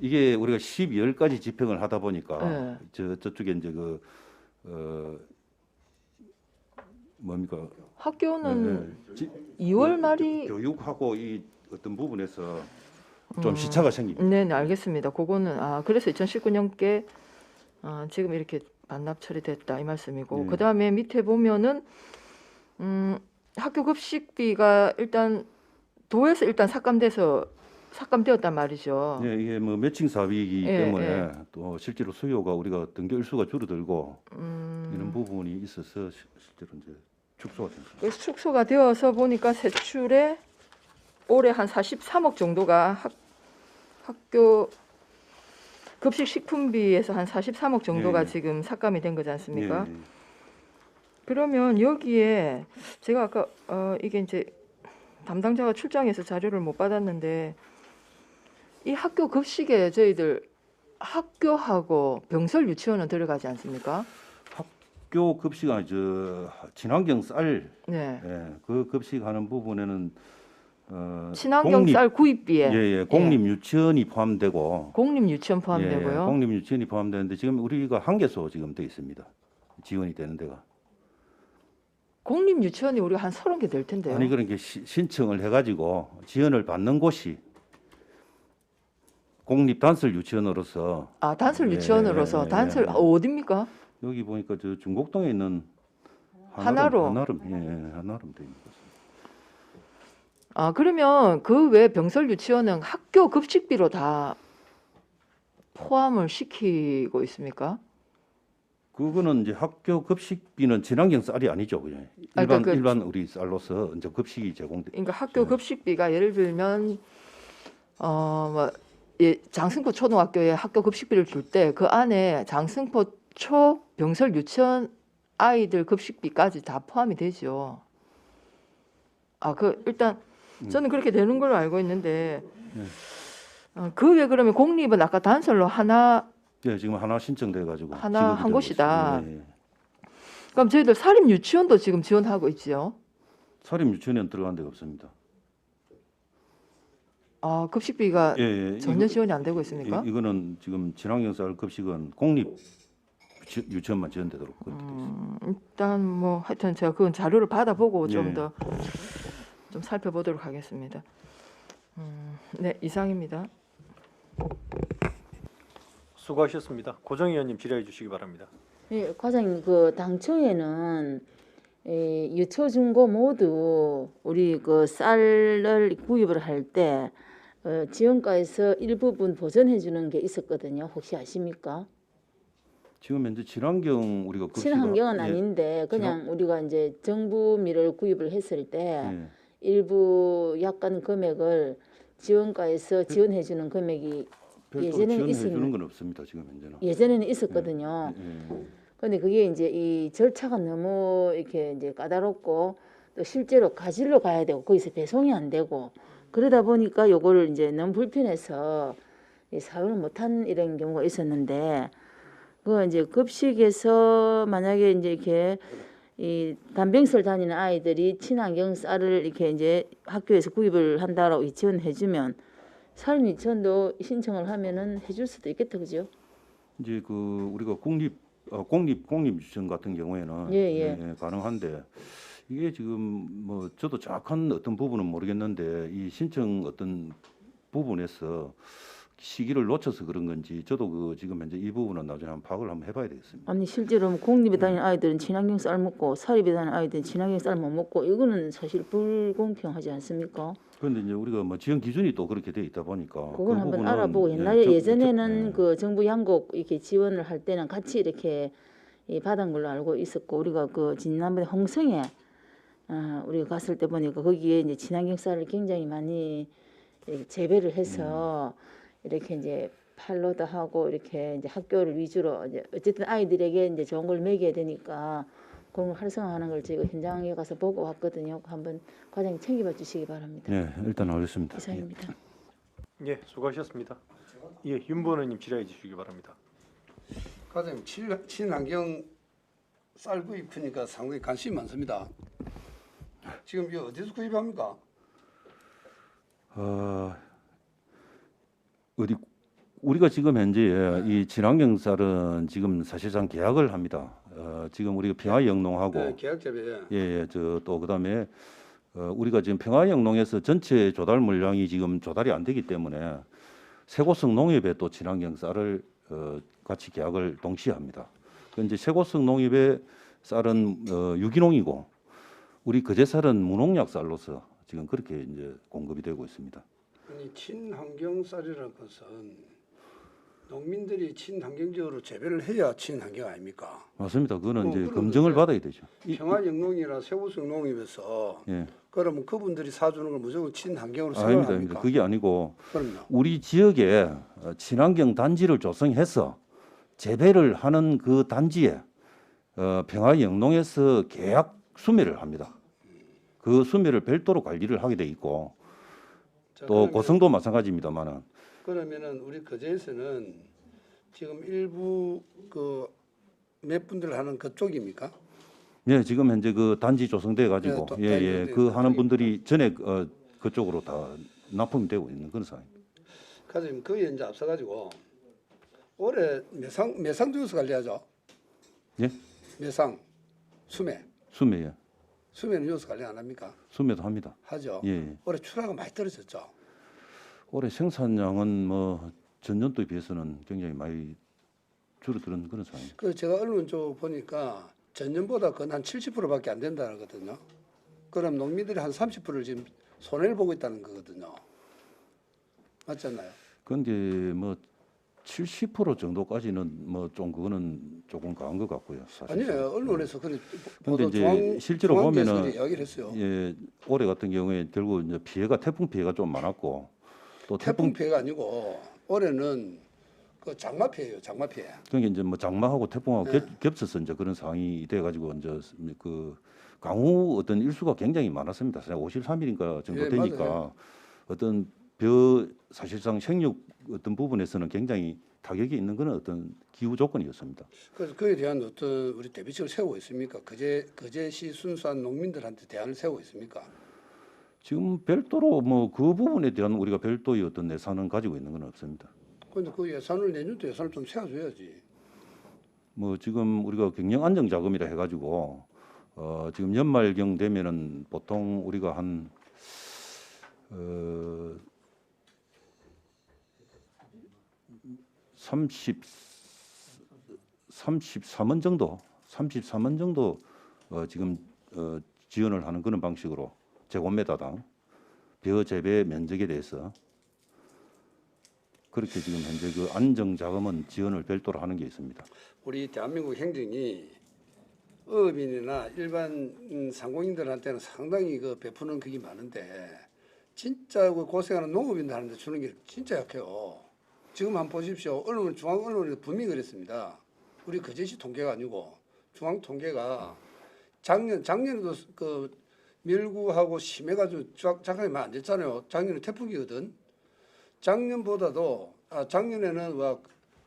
이게 우리가 12월까지 집행을 하다 보니까 저쪽에 이제 뭡니까? 학교는 2월 말이 교육하고 이 어떤 부분에서 좀 시차가 생깁니다. 네, 알겠습니다. 그거는 그래서 2019년께 지금 이렇게 반납 처리됐다 이 말씀이고 그 다음에 밑에 보면은 학교 급식비가 일단 도에서 일단 삭감되었단 말이죠. 네, 이게 뭐 매칭 사업이기 때문에 또 실제로 수요가 우리가 등교 일수가 줄어들고 이런 부분이 있어서 실제로 이제 축소가 됩니다. 그래서 축소가 되어서 보니까 세출에 올해 한 43억 정도가 학교 급식 식품비에서 한 43억 정도가 지금 삭감이 된 거지 않습니까? 그러면 여기에 제가 아까 이게 이제 담당자가 출장해서 자료를 못 받았는데 이 학교 급식에 저희들 학교하고 병설 유치원은 들어가지 않습니까? 학교 급식 친환경 쌀 네. 그 급식하는 부분에는 친환경 쌀 구입비에 공립 유치원이 포함되고 공립 유치원 포함되고요. 공립 유치원이 포함되는데 지금 우리가 한 개소 지금 돼 있습니다. 지원이 되는 데가. 공립 유치원이 우리가 한 30개 될 텐데요. 아니 그런 게 신청을 해가지고 지원을 받는 곳이 공립 단설 유치원으로서 단설 유치원으로서 단설 어디입니까? 여기 보니까 저 중곡동에 있는 하나로 하나름 돼 있는 것 같습니다. 그러면 그 외 병설 유치원은 학교 급식비로 다 포함을 시키고 있습니까? 그거는 이제 학교 급식비는 친환경 쌀이 아니죠, 그냥 일반 우리 쌀로서 이제 급식이 제공돼. 그러니까 학교 급식비가 예를 들면 장승포 초등학교에 학교 급식비를 줄 때 그 안에 장승포 초 병설 유치원 아이들 급식비까지 다 포함이 되죠. 일단 저는 그렇게 되는 걸로 알고 있는데 그 외에 그러면 공립은 아까 단설로 하나 예, 지금 하나 신청돼 가지고 하나 한 곳이다. 예, 예. 그럼 저희들 사립 유치원도 지금 지원하고 있지요. 사립 유치원에는 들어간 데가 없습니다. 아 급식비가 예, 예. 전혀 지원이 안 되고 있습니까? 이거는 지금 친환경 쌀 급식은 공립 유치원만 지원되도록 그렇게 돼 있습니다. 일단 뭐 하여튼 제가 그건 자료를 받아보고 좀 예. 더 좀 살펴보도록 하겠습니다. 네 이상입니다. 수고하셨습니다. 고정희 의원님 질의해 주시기 바랍니다. 예, 과장님 그 당초에는 유초 중고 모두 우리 그 쌀을 구입을 할 때 지원가에서 일부분 보전해 주는 게 있었거든요. 혹시 아십니까? 지금 현재 친환경 우리가 급식을 친환경은 예, 아닌데 그냥 우리가 이제 정부 밀을 구입을 했을 때 예. 일부 약간 금액을 지원가에서 지원해 주는 금액이 별도로 예전에는 지원해 주는 건 없습니다. 지금 현재는. 예전에는 있었거든요. 예. 근데 그게 이제 이 절차가 너무 이렇게 이제 까다롭고 또 실제로 가지러 가야 되고 거기서 배송이 안 되고 그러다 보니까 요거를 이제 너무 불편해서 사용을 못한 이런 경우가 있었는데 그 이제 급식에서 만약에 이제 이렇게 이 단병설 다니는 아이들이 친환경 쌀을 이렇게 이제 학교에서 구입을 한다라고 지원해주면 사립 유치원도 신청을 하면은 해줄 수도 있겠다, 그죠? 이제 그 우리가 공립 유치원 같은 경우에는 예. 가능한데 이게 지금 뭐 저도 정확한 어떤 부분은 모르겠는데 이 신청 어떤 부분에서 시기를 놓쳐서 그런 건지 저도 그 지금 현재 이 부분은 나중에 한번 파악을 한번 해봐야 되겠습니다. 아니 실제로 공립에 다니는 아이들은 친환경 쌀 먹고 사립에 다니는 아이들은 친환경 쌀 못 먹고 이거는 사실 불공평하지 않습니까? 그런데 이제 우리가 뭐 지원 기준이 또 그렇게 돼 있다 보니까 그건 한번 부분은, 알아보고 예, 옛날에 저- 예전에는 예. 그 정부 양곡 이렇게 지원을 할 때는 같이 이렇게 받은 걸로 알고 있었고 우리가 그 지난번에 홍성에 우리가 갔을 때 보니까 거기에 이제 친환경 쌀을 굉장히 많이 이렇게 재배를 해서 이렇게 이제 팔로도 하고 이렇게 이제 학교를 위주로 이제 어쨌든 아이들에게 이제 좋은 걸 먹여야 되니까 그런 걸 활성화하는 걸 저희가 현장에 가서 보고 왔거든요. 한번 과장님 챙겨봐 주시기 바랍니다. 네, 일단 알겠습니다. 이상입니다. 예, 수고하셨습니다. 예, 윤보 의원님 질의해 주시기 바랍니다. 과장님 친환경 쌀 구입하니까 상당히 관심이 많습니다. 지금 이거 어디서 구입합니까? 어디 우리가 지금 현재 이 친환경 쌀은 지금 사실상 계약을 합니다. 지금 우리가 평화영농하고 네, 계약 재배. 예, 저 또 그다음에 우리가 지금 평화영농에서 전체 조달 물량이 지금 조달이 안 되기 때문에 세고성 농협에 또 친환경 쌀을 같이 계약을 동시에 합니다. 이제 세고성 농협의 쌀은 유기농이고 우리 거제 쌀은 무농약 쌀로서 지금 그렇게 이제 공급이 되고 있습니다. 아니 친환경 쌀이라는 것은 농민들이 친환경적으로 재배를 해야 친환경 아닙니까? 맞습니다. 그거는 이제 그런데 검증을 받아야 되죠. 평화영농이나 세고성 농협에서 예. 그러면 그분들이 사주는 걸 무조건 친환경으로 아닙니다. 생각합니까? 그게 아니고 그럼요. 우리 지역에 친환경 단지를 조성해서 재배를 하는 그 단지에 평화영농에서 계약 수매를 합니다. 그 수매를 별도로 관리를 하게 돼 있고 자, 또 그러면- 고성도 마찬가지입니다만은 그러면은 우리 거제에서는 지금 일부 그 몇 분들 하는 그쪽입니까? 예, 지금 현재 그 단지 조성돼 네, 가지고 또 예, 예, 단지 그 하는 조성이- 분들이 전에 그쪽으로 다 납품이 되고 있는 그런 상황입니다. 과장님 그에 이제 앞서가지고 올해 매상 중에서 관리하죠. 예? 매상 수매는 수매에 여기서 관리 안 합니까? 수매도 합니다. 하죠. 예, 예. 올해 출하가 많이 떨어졌죠. 올해 생산량은 뭐 전년도에 비해서는 굉장히 많이 줄어드는 그런 상황입니다. 그 제가 언론 쪽 보니까 전년보다 그건 한 70%밖에 안 된다 하거든요. 그럼 농민들이 한 30%를 지금 손해를 보고 있다는 거거든요. 맞지 않나요? 그런데 뭐 70% 정도까지는 뭐 좀 그거는 조금 강한 것 같고요. 사실. 아니에요. 언론에서 그래 근데 이제 실제로 보면은 이야기를 했어요. 예, 올해 같은 경우에 결국 이제 피해가 태풍 피해가 좀 많았고 또 태풍 피해가 아니고 올해는 그 장마 피해예요. 장마 피해. 그러니까 이제 뭐 장마하고 태풍하고 네. 겹쳐서 이제 그런 상황이 돼 가지고 이제 그 강우 어떤 일수가 굉장히 많았습니다. 53일인가 정도 예, 되니까 맞아요. 어떤 사실상 생육 어떤 부분에서는 굉장히 타격이 있는 그런 어떤 기후 조건이었습니다. 그래서 그에 대한 어떤 우리 대비책을 세우고 있습니까? 거제시 순수한 농민들한테 대안을 세우고 있습니까? 지금 별도로 뭐 그 부분에 대한 우리가 별도의 어떤 예산은 가지고 있는 건 없습니다. 그런데 그 예산을 내년도 예산을 좀 세워줘야지. 뭐 지금 우리가 경영 안정 자금이라 해가지고 지금 연말경 되면은 보통 우리가 한 33원 정도 지금 지원을 하는 그런 방식으로 제곱미터당 벼 재배 면적에 대해서 그렇게 지금 현재 그 안정 자금은 지원을 별도로 하는 게 있습니다. 우리 대한민국 행정이 어업인이나 일반 상공인들한테는 상당히 그 베푸는 그게 많은데 진짜 그 고생하는 농업인들한테 주는 게 진짜 약해요. 지금 한번 보십시오. 중앙 언론에 분명히 그랬습니다. 우리 거제시 통계가 아니고 중앙 통계가 작년에도 그 밀구하고 심해가지고 작황이 많이 안 됐잖아요. 작년에 태풍이거든. 작년보다도 작년에는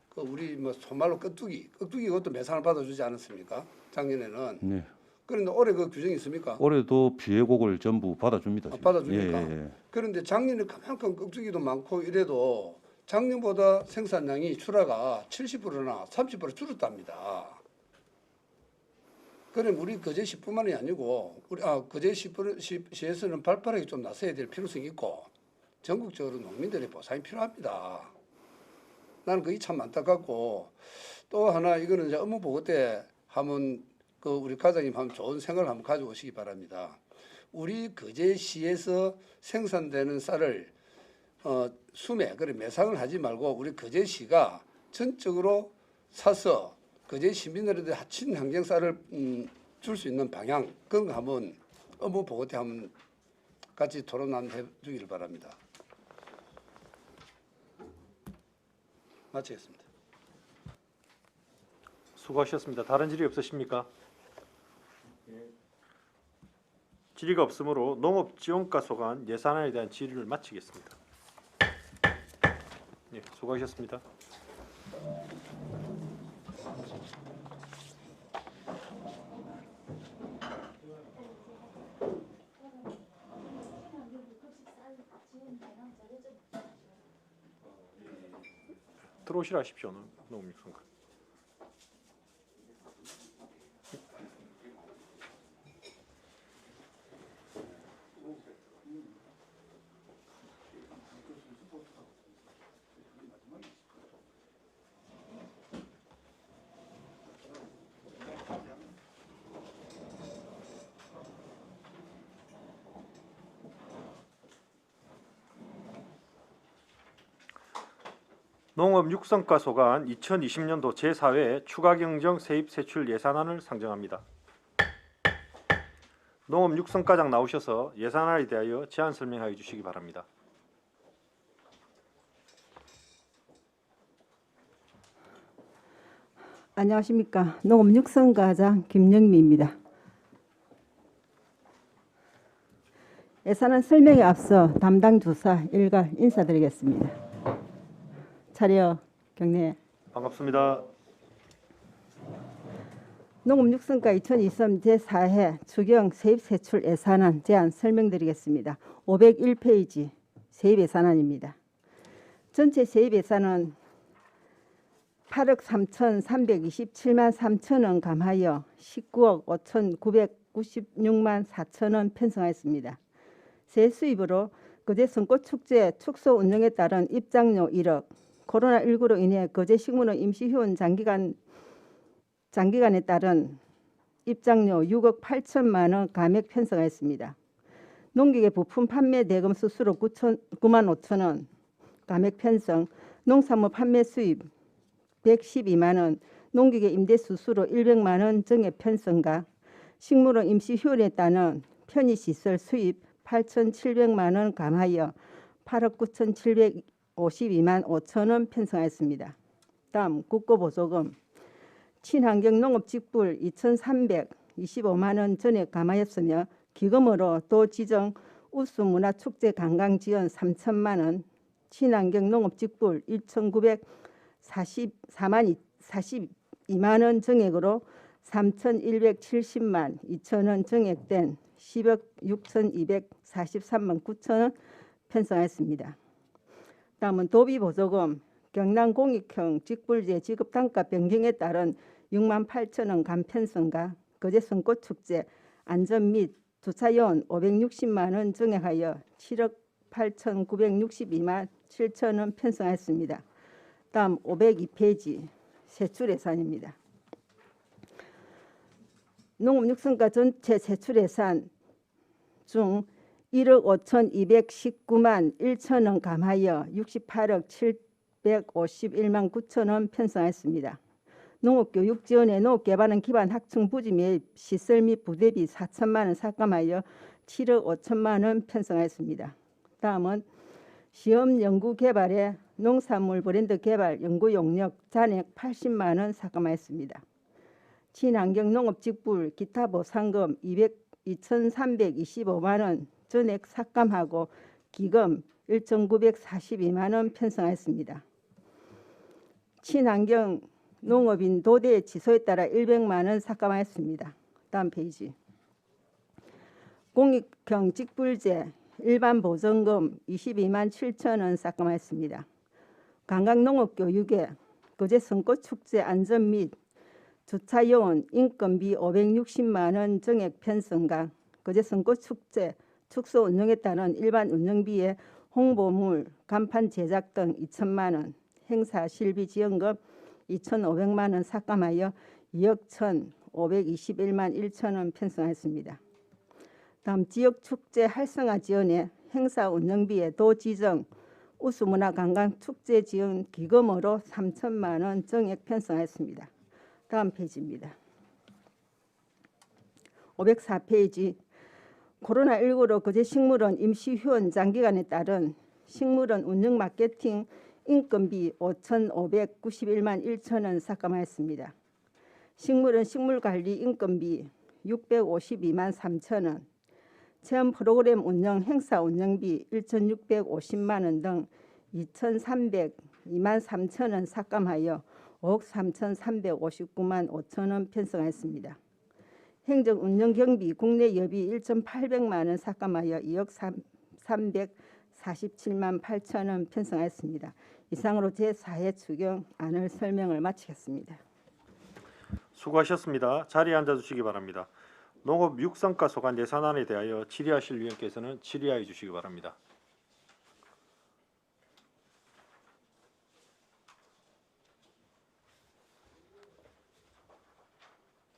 그 우리 뭐 손말로 깍두기 그것도 매상을 받아주지 않았습니까? 작년에는. 네. 그런데 올해 그 규정이 있습니까? 올해도 피해곡을 전부 받아줍니다. 지금. 받아줍니까? 예. 그런데 작년에 그만큼 깍두기도 많고 이래도 작년보다 생산량이 출하가 70%나 30% 줄었답니다. 그럼 우리 거제시뿐만이 아니고 우리 거제시에서는 발빠르게 좀 나서야 될 필요성이 있고 전국적으로 농민들의 보상이 필요합니다. 나는 그게 참 안타깝고 또 하나 이거는 이제 업무 보고 때 한번 그 우리 과장님 한번 좋은 생각을 한번 가지고 오시기 바랍니다. 우리 거제시에서 생산되는 쌀을 수매, 그래 매상을 하지 말고 우리 거제시가 전적으로 사서 거제 시민들한테 친환경 쌀을 줄 수 있는 방향 그런 거 한번 업무 보고 때 한번 같이 토론 한번 해주기를 바랍니다. 마치겠습니다. 수고하셨습니다. 다른 질의 없으십니까? 질의가 없으므로 농업지원과 소관 예산안에 대한 질의를 마치겠습니다. 예, 수고하셨습니다. 들어오시라 하십시오. 농업육성과. 농업육성과 소관 2020년도 제4회 추가경정 세입세출 예산안을 상정합니다. 농업육성과장 나오셔서 예산안에 대하여 제안 설명하여 주시기 바랍니다. 안녕하십니까. 농업육성과장 김영미입니다. 예산안 설명에 앞서 담당 주사 일괄 인사드리겠습니다. 차려 경례. 반갑습니다. 농업육성과 2023 제4회 추경 세입세출 예산안 제안 설명드리겠습니다. 501페이지 세입예산안입니다. 전체 세입예산은 8억 3,327만 3천원 감하여 19억 5,996만 4천원 편성하였습니다. 세수입으로 거제 선꽃축제 축소 운영에 따른 입장료 1억, 코로나19로 인해 거제 식물원 임시휴원 장기간에 따른 입장료 6억 8천만 원 감액 편성하였습니다. 농기계 부품 판매 대금 수수료 9만 5천 원 감액 편성, 농산물 판매 수입 112만 원, 농기계 임대 수수료 100만 원 증액 편성과 식물원 임시휴원에 따른 편의시설 수입 8,700만 원 감하여 8억 9,752만 5천 원 편성하였습니다. 다음 국고보조금 친환경 농업직불 2,300 25만 원 전액 감하였으며 기금으로 도 지정 우수문화축제 관광 지원 3천만 원, 친환경 농업직불 1,942만 원 정액으로 3,170만 2천 원 정액된 10억 6,243만 9천 원 편성하였습니다. 다음은 도비보조금 경남공익형 직불제 지급단가 변경에 따른 6만 8천 원 감편성과 거제 선꽃축제 안전 및 주차요원 560만 원 정액하여 7억 8,962만 7천 원 편성하였습니다. 다음 502페이지 세출예산입니다. 농업육성과 전체 세출예산 중 1억 5,219만 1천 원 감하여 68억 751만 9천 원 편성하였습니다. 농업교육 지원에 농업개발은 기반 학청 부지 및 시설 및 부대비 4천만 원 삭감하여 7억 5천만 원 편성하였습니다. 다음은 시험 연구 개발에 농산물 브랜드 개발 연구 용역 잔액 80만 원 삭감하였습니다. 친환경 농업 직불 기타 보상금 2,325만 원 전액 삭감하고 기금 1,942만 원 편성하였습니다. 친환경 농업인 도대 취소에 따라 100만 원 삭감하였습니다. 다음 페이지. 공익형 직불제 일반 보전금 22만 7천 원 삭감하였습니다. 관광농업교육에 거제 선꽃축제 안전 및 주차요원 인건비 560만 원 정액 편성과 거제 선꽃축제 축소 운영에 따른 일반 운영비에 홍보물, 간판 제작 등 2천만 원, 행사 실비 지원금 2,500만 원 삭감하여 2억 1,521만 1천 원 편성하였습니다. 다음 지역축제 활성화 지원에 행사 운영비에 도지정 우수문화관광축제 지원 기금으로 3천만 원 정액 편성하였습니다. 다음 페이지입니다. 504페이지 코로나19로 거제 식물원 임시휴원 장기간에 따른 식물원 운영 마케팅 인건비 5,591만 1천 원 삭감하였습니다. 식물원 식물관리 인건비 652만 3천 원, 체험 프로그램 운영 행사 운영비 1,650만 원 등 2,302만 3천 원 삭감하여 5억 3,359만 5천 원 편성하였습니다. 행정 운영 경비 국내 여비 1,800만 원 삭감하여 2억 347만 8천 원 편성하였습니다. 이상으로 제4회 추경안을 설명을 마치겠습니다. 수고하셨습니다. 자리에 앉아주시기 바랍니다. 농업 육성과 소관 예산안에 대하여 질의하실 위원께서는 질의하여 주시기 바랍니다.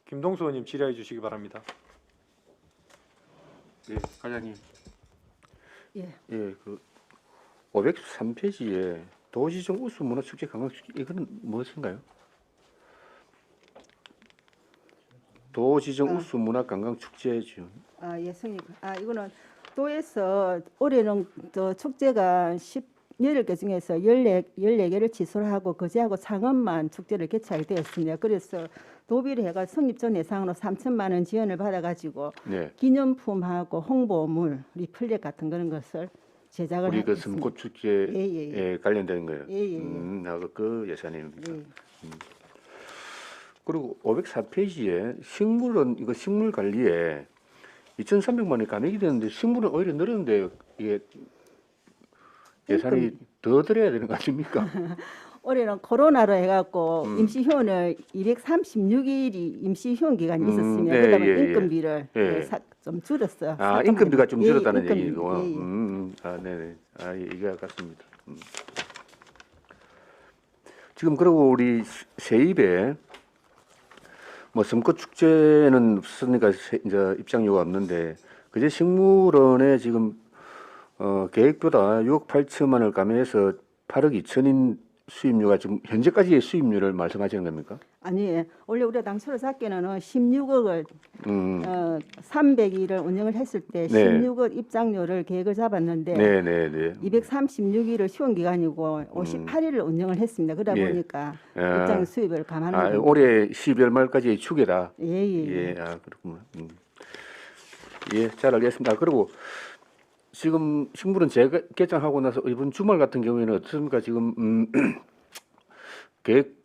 김동수 의원님 질의해 주시기 바랍니다. 네, 과장님. 예. 예, 그 503페이지에 도지정 우수문화축제 관광축제 이거는 무엇인가요? 도지정 우수문화관광축제 지원. 예, 성님. 이거는 도에서 올해는 저 축제가 18개 중에서 14개를 취소를 하고 거제하고 창원만 축제를 개최하게 되었습니다. 그래서 도비를 해가 성립 전 예상으로 3천만 원 지원을 받아가지고 네. 기념품하고 홍보물, 리플렛 같은 그런 것을 제작을 우리 하고 그 있습니다. 선꽃축제에 관련된 거예요. 예. 그 예산입니다. 예. 그리고 504페이지에 식물은 이거 식물 관리에 2,300만 원이 감액이 되는데 식물은 오히려 늘었는데 이게 예산이 더 들어야 되는 거 아닙니까? 올해는 코로나로 해갖고 임시휴원을 236일이 임시휴원 기간이 있었습니다. 네, 그다음에 예. 인건비를 좀 줄었어요. 인건비가 좀 줄었다는 인건비, 얘기고. 예. 네네. 이게 같습니다. 지금 그리고 우리 세입에 뭐 선꽃 축제는 없으니까 이제 입장료가 없는데 그제 식물원에 지금 계획보다 6억 8천만 원을 감해서 8억 2천인 수입료가 지금 현재까지의 수입료를 말씀하시는 겁니까? 아니 원래 우리가 당초로 잡기는 16억을 음. 300일을 운영을 했을 때 네. 16억 입장료를 계획을 잡았는데 네, 네, 네. 236일을 시험 기간이고 58일을 운영을 했습니다. 그러다 예. 보니까 아, 입장 수입을 감안하는 겁니다. 올해 12월 말까지 추계다. 예예. 예, 아, 그렇구나. 예, 잘 알겠습니다. 그리고 지금 식물은 재개장하고 나서 이번 주말 같은 경우에는 어떻습니까? 지금 계획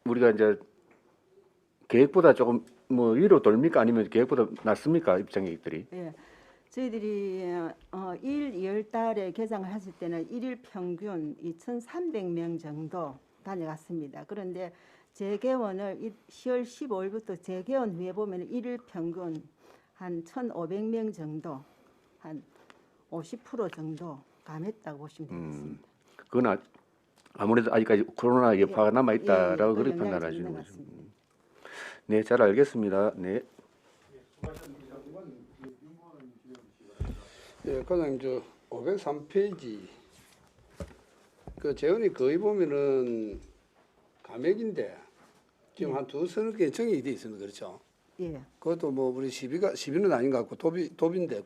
우리가 이제 계획보다 조금 뭐 위로 돌립니까? 아니면 계획보다 낮습니까? 입장객들이? 예. 저희들이 1, 2월 달에 개장을 했을 때는 일일 평균 2,300명 정도 다녀갔습니다. 그런데 재개원을 10월 15일부터 재개원 후에 보면 일일 평균 한 1,500명 정도, 한 50% 정도 감했다고 보시면 되겠습니다. 그건 아무래도 아직까지 코로나 여파가 남아 있다라고 그 그렇게 영향이 판단하시는 있는 것 거죠. 같습니다. 네, 잘 알겠습니다. 네. 예, 과장님 저 503페이지 그 재원이 거의 보면은 감액인데 지금 한 두서너 개 정액이 돼 있습니다. 그렇죠? 예. 그것도 뭐 우리 시비는 아닌 것 같고 도비인데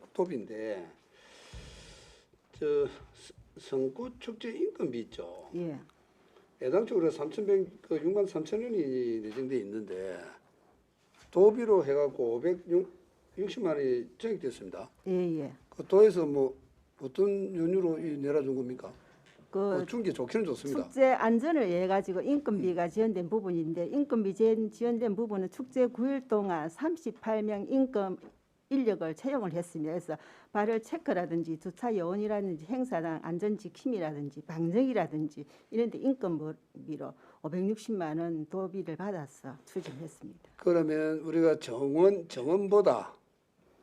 저 성꽃 축제 인건비 있죠. 예. 애당초로 3,100 그 6만 3천 원이 예정돼 있는데 도비로 해갖고 560만 원이 정액됐습니다. 예. 그 도에서 뭐 어떤 연유로 내려준 겁니까? 그 준게 좋기는 좋습니다. 축제 안전을 위해 가지고 인건비가 지원된 부분인데 인건비 지원된 부분은 축제 9일 동안 38명 인건 인력을 채용을 했습니다. 그래서 발열 체크라든지 주차 요원이라든지 행사장 안전지킴이라든지 방정이라든지 이런 데 인건비로 560만 원 도비를 받아서 추진했습니다. 그러면 우리가 정원보다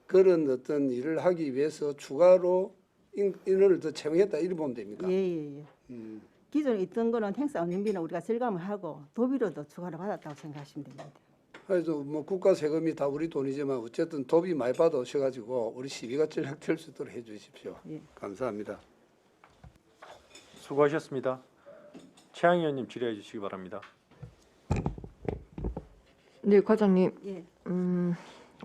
그런 어떤 일을 하기 위해서 추가로 인원을 더 채용했다 이렇게 보면 됩니까? 예. 기존에 있던 거는 행사 운영비는 우리가 절감을 하고 도비로도 추가로 받았다고 생각하시면 됩니다. 그래서 뭐 국가 세금이 다 우리 돈이지만 어쨌든 도비 많이 받아오셔가지고 우리 시비가 전략될 수 있도록 해주십시오. 예. 감사합니다. 수고하셨습니다. 최양 의원님 질의해 주시기 바랍니다. 네, 과장님. 예.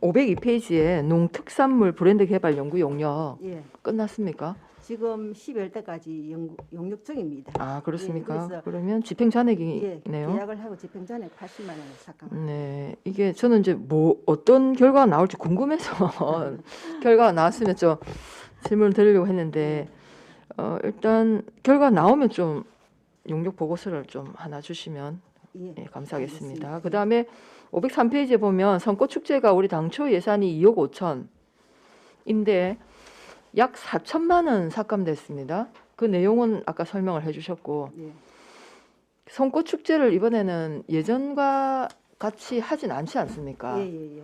502페이지에 농특산물 브랜드 개발 연구 용역 예. 끝났습니까? 지금 12월 때까지 용역 중입니다. 아, 그렇습니까? 예, 그래서 그러면 집행 잔액이네요. 예, 계약을 하고 집행 잔액 80만 원을 삭감. 네, 이게 저는 이제 뭐 어떤 결과가 나올지 궁금해서 결과가 나왔으면 좀 질문을 드리려고 했는데 일단 결과 나오면 좀 용역 보고서를 좀 하나 주시면 예, 감사하겠습니다. 알겠습니다. 그 다음에 503페이지에 보면 선꽃축제가 우리 당초 예산이 2억 5천인데 약 4천만 원 삭감됐습니다. 그 내용은 아까 설명을 해주셨고 예. 선꽃축제를 이번에는 예전과 같이 하진 않지 않습니까? 예.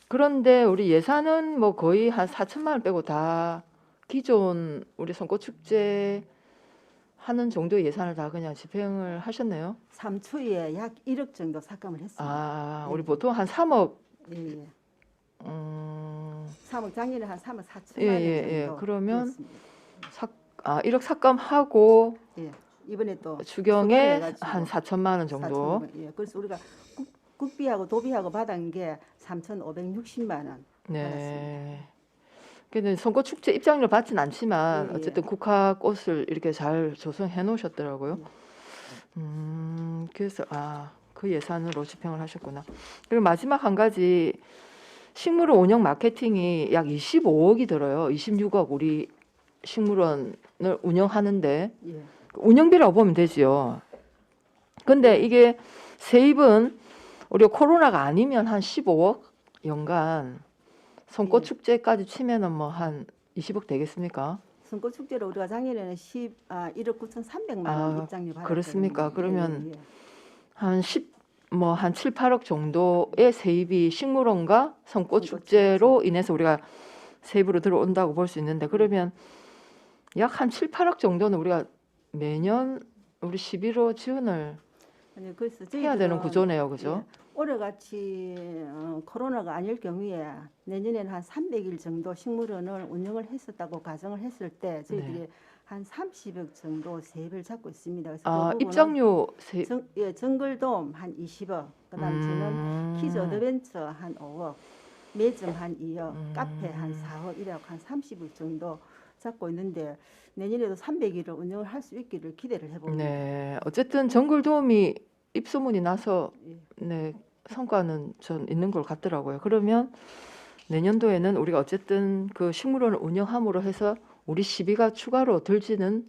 그런데 우리 예산은 뭐 거의 한 4천만 원 빼고 다 기존 우리 선꽃축제 하는 정도의 예산을 다 그냥 집행을 하셨네요. 3초에 약 1억 정도 삭감을 했습니다. 아, 예. 우리 보통 한 3억. 예. 3억 작년에 한 3억 4천만 예. 원 정도. 그러면 1억 삭감하고 예. 이번에 또 추경에 해가지고 한 4천만 원 정도. 4천만 원. 예. 그래서 우리가 국비하고 도비하고 받은 게 3,560만 원 받았습니다. 네. 근데 선거축제 입장료를 받진 않지만 예. 어쨌든 국화꽃을 이렇게 잘 조성해 놓으셨더라고요. 그래서 그 예산으로 집행을 하셨구나. 그리고 마지막 한 가지 식물원 운영 마케팅이 약 25억이 들어요. 26억 우리 식물원을 운영하는데 예. 운영비라고 보면 되지요. 근데 이게 세입은 우리가 코로나가 아니면 한 15억 연간 선꽃 축제까지 치면은 뭐 한 20억 되겠습니까? 선꽃 축제로 우리가 작년에는 1억 9,300만 원 입장료 받았거든요. 그렇습니까? 그러면 예. 한 7, 8억 정도의 세입이 식물원과 선꽃 축제로 인해서 우리가 세입으로 들어온다고 볼 수 있는데 그러면 약 한 7, 8억 정도는 우리가 매년 우리 11호 지원을 아니, 그래서 해야 되는 구조네요. 그죠? 예. 올해같이 코로나가 아닐 경우에 내년에는 한 300일 정도 식물원을 운영을 했었다고 가정을 했을 때 저희들이 한 30억 정도 세입을 잡고 있습니다. 그래서 아, 그 부분은 입장료 세 정글돔 한 20억, 그다음 저는 키즈 어드벤처 한 5억, 매점 한 2억, 카페 한 4억 이래 한 30억 정도 잡고 있는데 내년에도 300일을 운영을 할 수 있기를 기대를 해봅니다. 네, 어쨌든 정글돔이 입소문이 나서 네, 성과는 전 있는 걸 같더라고요. 그러면 내년도에는 우리가 어쨌든 그 식물원을 운영함으로 해서 우리 시비가 추가로 들지는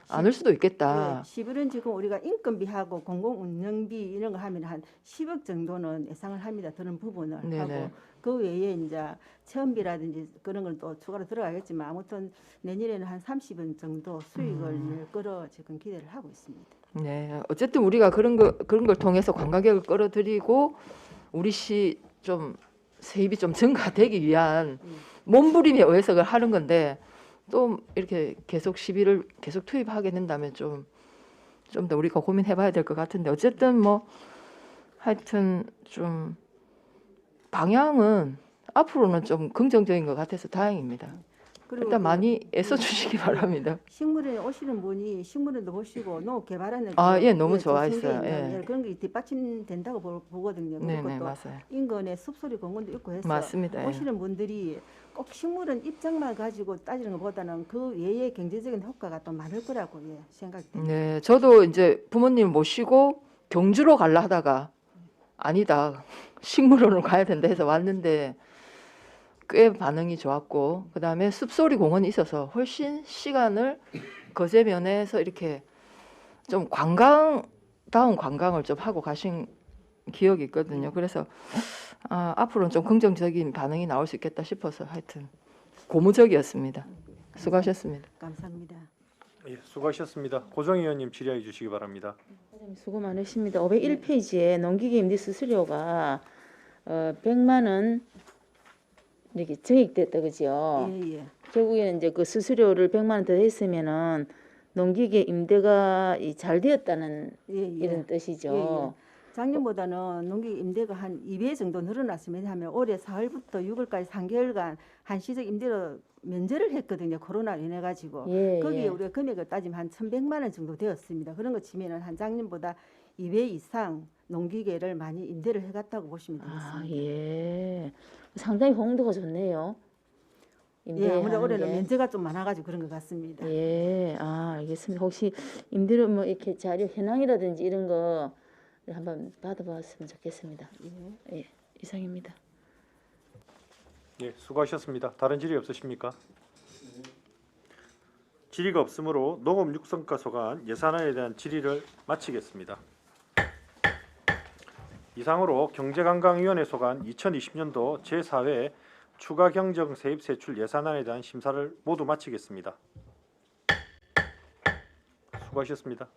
않을 수도 있겠다. 11은 지금 우리가 인건비하고 공공운영비 이런 거 하면 한 10억 정도는 예상을 합니다. 그런 부분을 네네. 하고 그 외에 이제 체험비라든지 그런 건 또 추가로 들어가겠지만 아무튼 내년에는 한 30원 정도 수익을 낼 거로 지금 기대를 하고 있습니다. 네, 어쨌든 우리가 그런 걸 통해서 관광객을 끌어들이고 우리 시 좀 세입이 좀 증가되기 위한 몸부림에 의해서 그걸 하는 건데 또 이렇게 계속 시비를 계속 투입하게 된다면 좀 더 우리가 고민해봐야 될 것 같은데 어쨌든 뭐 하여튼 좀 방향은 앞으로는 좀 긍정적인 것 같아서 다행입니다. 그리고 일단 그 많이 애써주시기 바랍니다. 식물원에 오시는 분이 식물원도 보시고 농업 개발하는 아, 예, 너무 조성돼 좋아했어요. 있는, 예. 그런 게 뒷받침된다고 보거든요. 네네, 그리고 또 맞아요. 인근에 숲소리 공원도 있고 해서 맞습니다. 예. 오시는 분들이 꼭 식물원 입장만 가지고 따지는 것보다는 그 외에 경제적인 효과가 또 많을 거라고 생각됩니다. 네, 저도 이제 부모님 모시고 경주로 갈라 하다가 아니다, 식물원으로 가야 된다 해서 왔는데 꽤 반응이 좋았고 그 다음에 숲소리 공원이 있어서 훨씬 시간을 거제면에서 이렇게 좀 관광다운 관광을 좀 하고 가신 기억이 있거든요. 그래서 앞으로는 좀 긍정적인 반응이 나올 수 있겠다 싶어서 하여튼 고무적이었습니다. 수고하셨습니다. 감사합니다. 예, 수고하셨습니다. 고정 의원님 질의해 주시기 바랍니다. 수고 많으십니다. 501페이지에 농기계 임대 수수료가 100만 원 이렇게 정액됐다 그죠? 예. 결국에는 이제 그 수수료를 100만 원 더 했으면은 농기계 임대가 잘 되었다는 이런 뜻이죠. 작년보다는 농기 임대가 한 2배 정도 늘어났습니다. 왜냐하면 올해 4월부터 6월까지 3개월간 한시적 임대로 면제를 했거든요. 코로나로 인해 가지고 거기에 우리가 금액을 따지면 한 1,100만 원 정도 되었습니다. 그런 거 치면은 한 작년보다 2배 이상 농기계를 많이 임대를 해갔다고 보시면 되겠습니다. 예. 상당히 홍도가 좋네요. 아무래도 올해는 면제가 좀 많아가지고 그런 것 같습니다. 예, 알겠습니다. 혹시 임대료 뭐 이렇게 자료 현황이라든지 이런 거 한번 받아봤으면 좋겠습니다. 예, 이상입니다. 예, 수고하셨습니다. 다른 질의 없으십니까? 질의가 없으므로 농업육성과 소관 예산안에 대한 질의를 마치겠습니다. 이상으로 경제관광위원회 소관 2020년도 제4회 추가경정 세입세출 예산안에 대한 심사를 모두 마치겠습니다. 수고하셨습니다.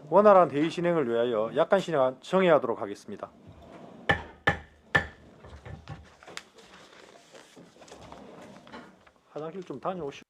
원활한 회의 진행을 위하여 약간 시간 정해하도록 하겠습니다. 화장실 좀 다녀오시고.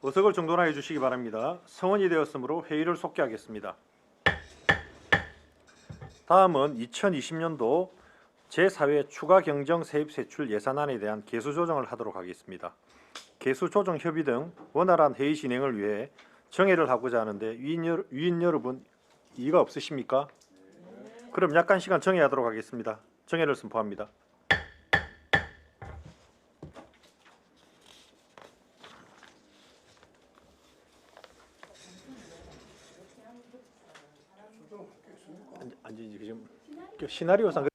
의석을 정돈하여 주시기 바랍니다. 성원이 되었으므로 회의를 속개하겠습니다. 다음은 2020년도 제4회 추가 경정 세입 세출 예산안에 대한 개수 조정을 하도록 하겠습니다. 개수 조정 협의 등 원활한 회의 진행을 위해 정회를 하고자 하는데 위원 여러분 이의가 없으십니까? 그럼 약간 시간 정회하도록 하겠습니다. 정회를 선포합니다. 아니 지금 시나리오상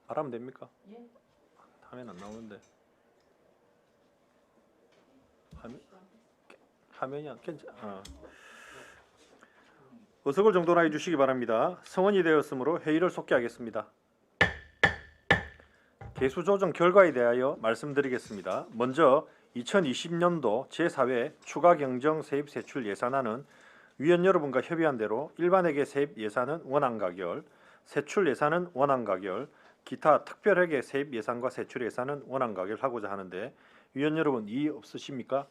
말하면 됩니까? 화면 안 나오는데. 화면이 안 괜찮아. 의석을 정돈하여 주시기 바랍니다. 성원이 되었으므로 회의를 속개하겠습니다. 개수 조정 결과에 대하여 말씀드리겠습니다. 먼저 2020년도 제4회 추가 경정 세입 세출 예산안은 위원 여러분과 협의한 대로 일반회계 세입 예산은 원안 가결, 세출 예산은 원안 가결, 기타 특별회계 세입 예산과 세출 예산은 원안 가결하고자 하는데 위원 여러분 이의 없으십니까?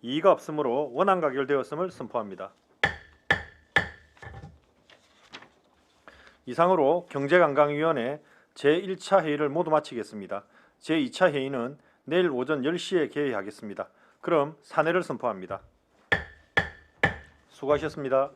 이의가 없으므로 원안 가결되었음을 선포합니다. 이상으로 경제관광위원회 제1차 회의를 모두 마치겠습니다. 제2차 회의는 내일 오전 10시에 개회하겠습니다. 그럼 사내를 선포합니다. 수고하셨습니다.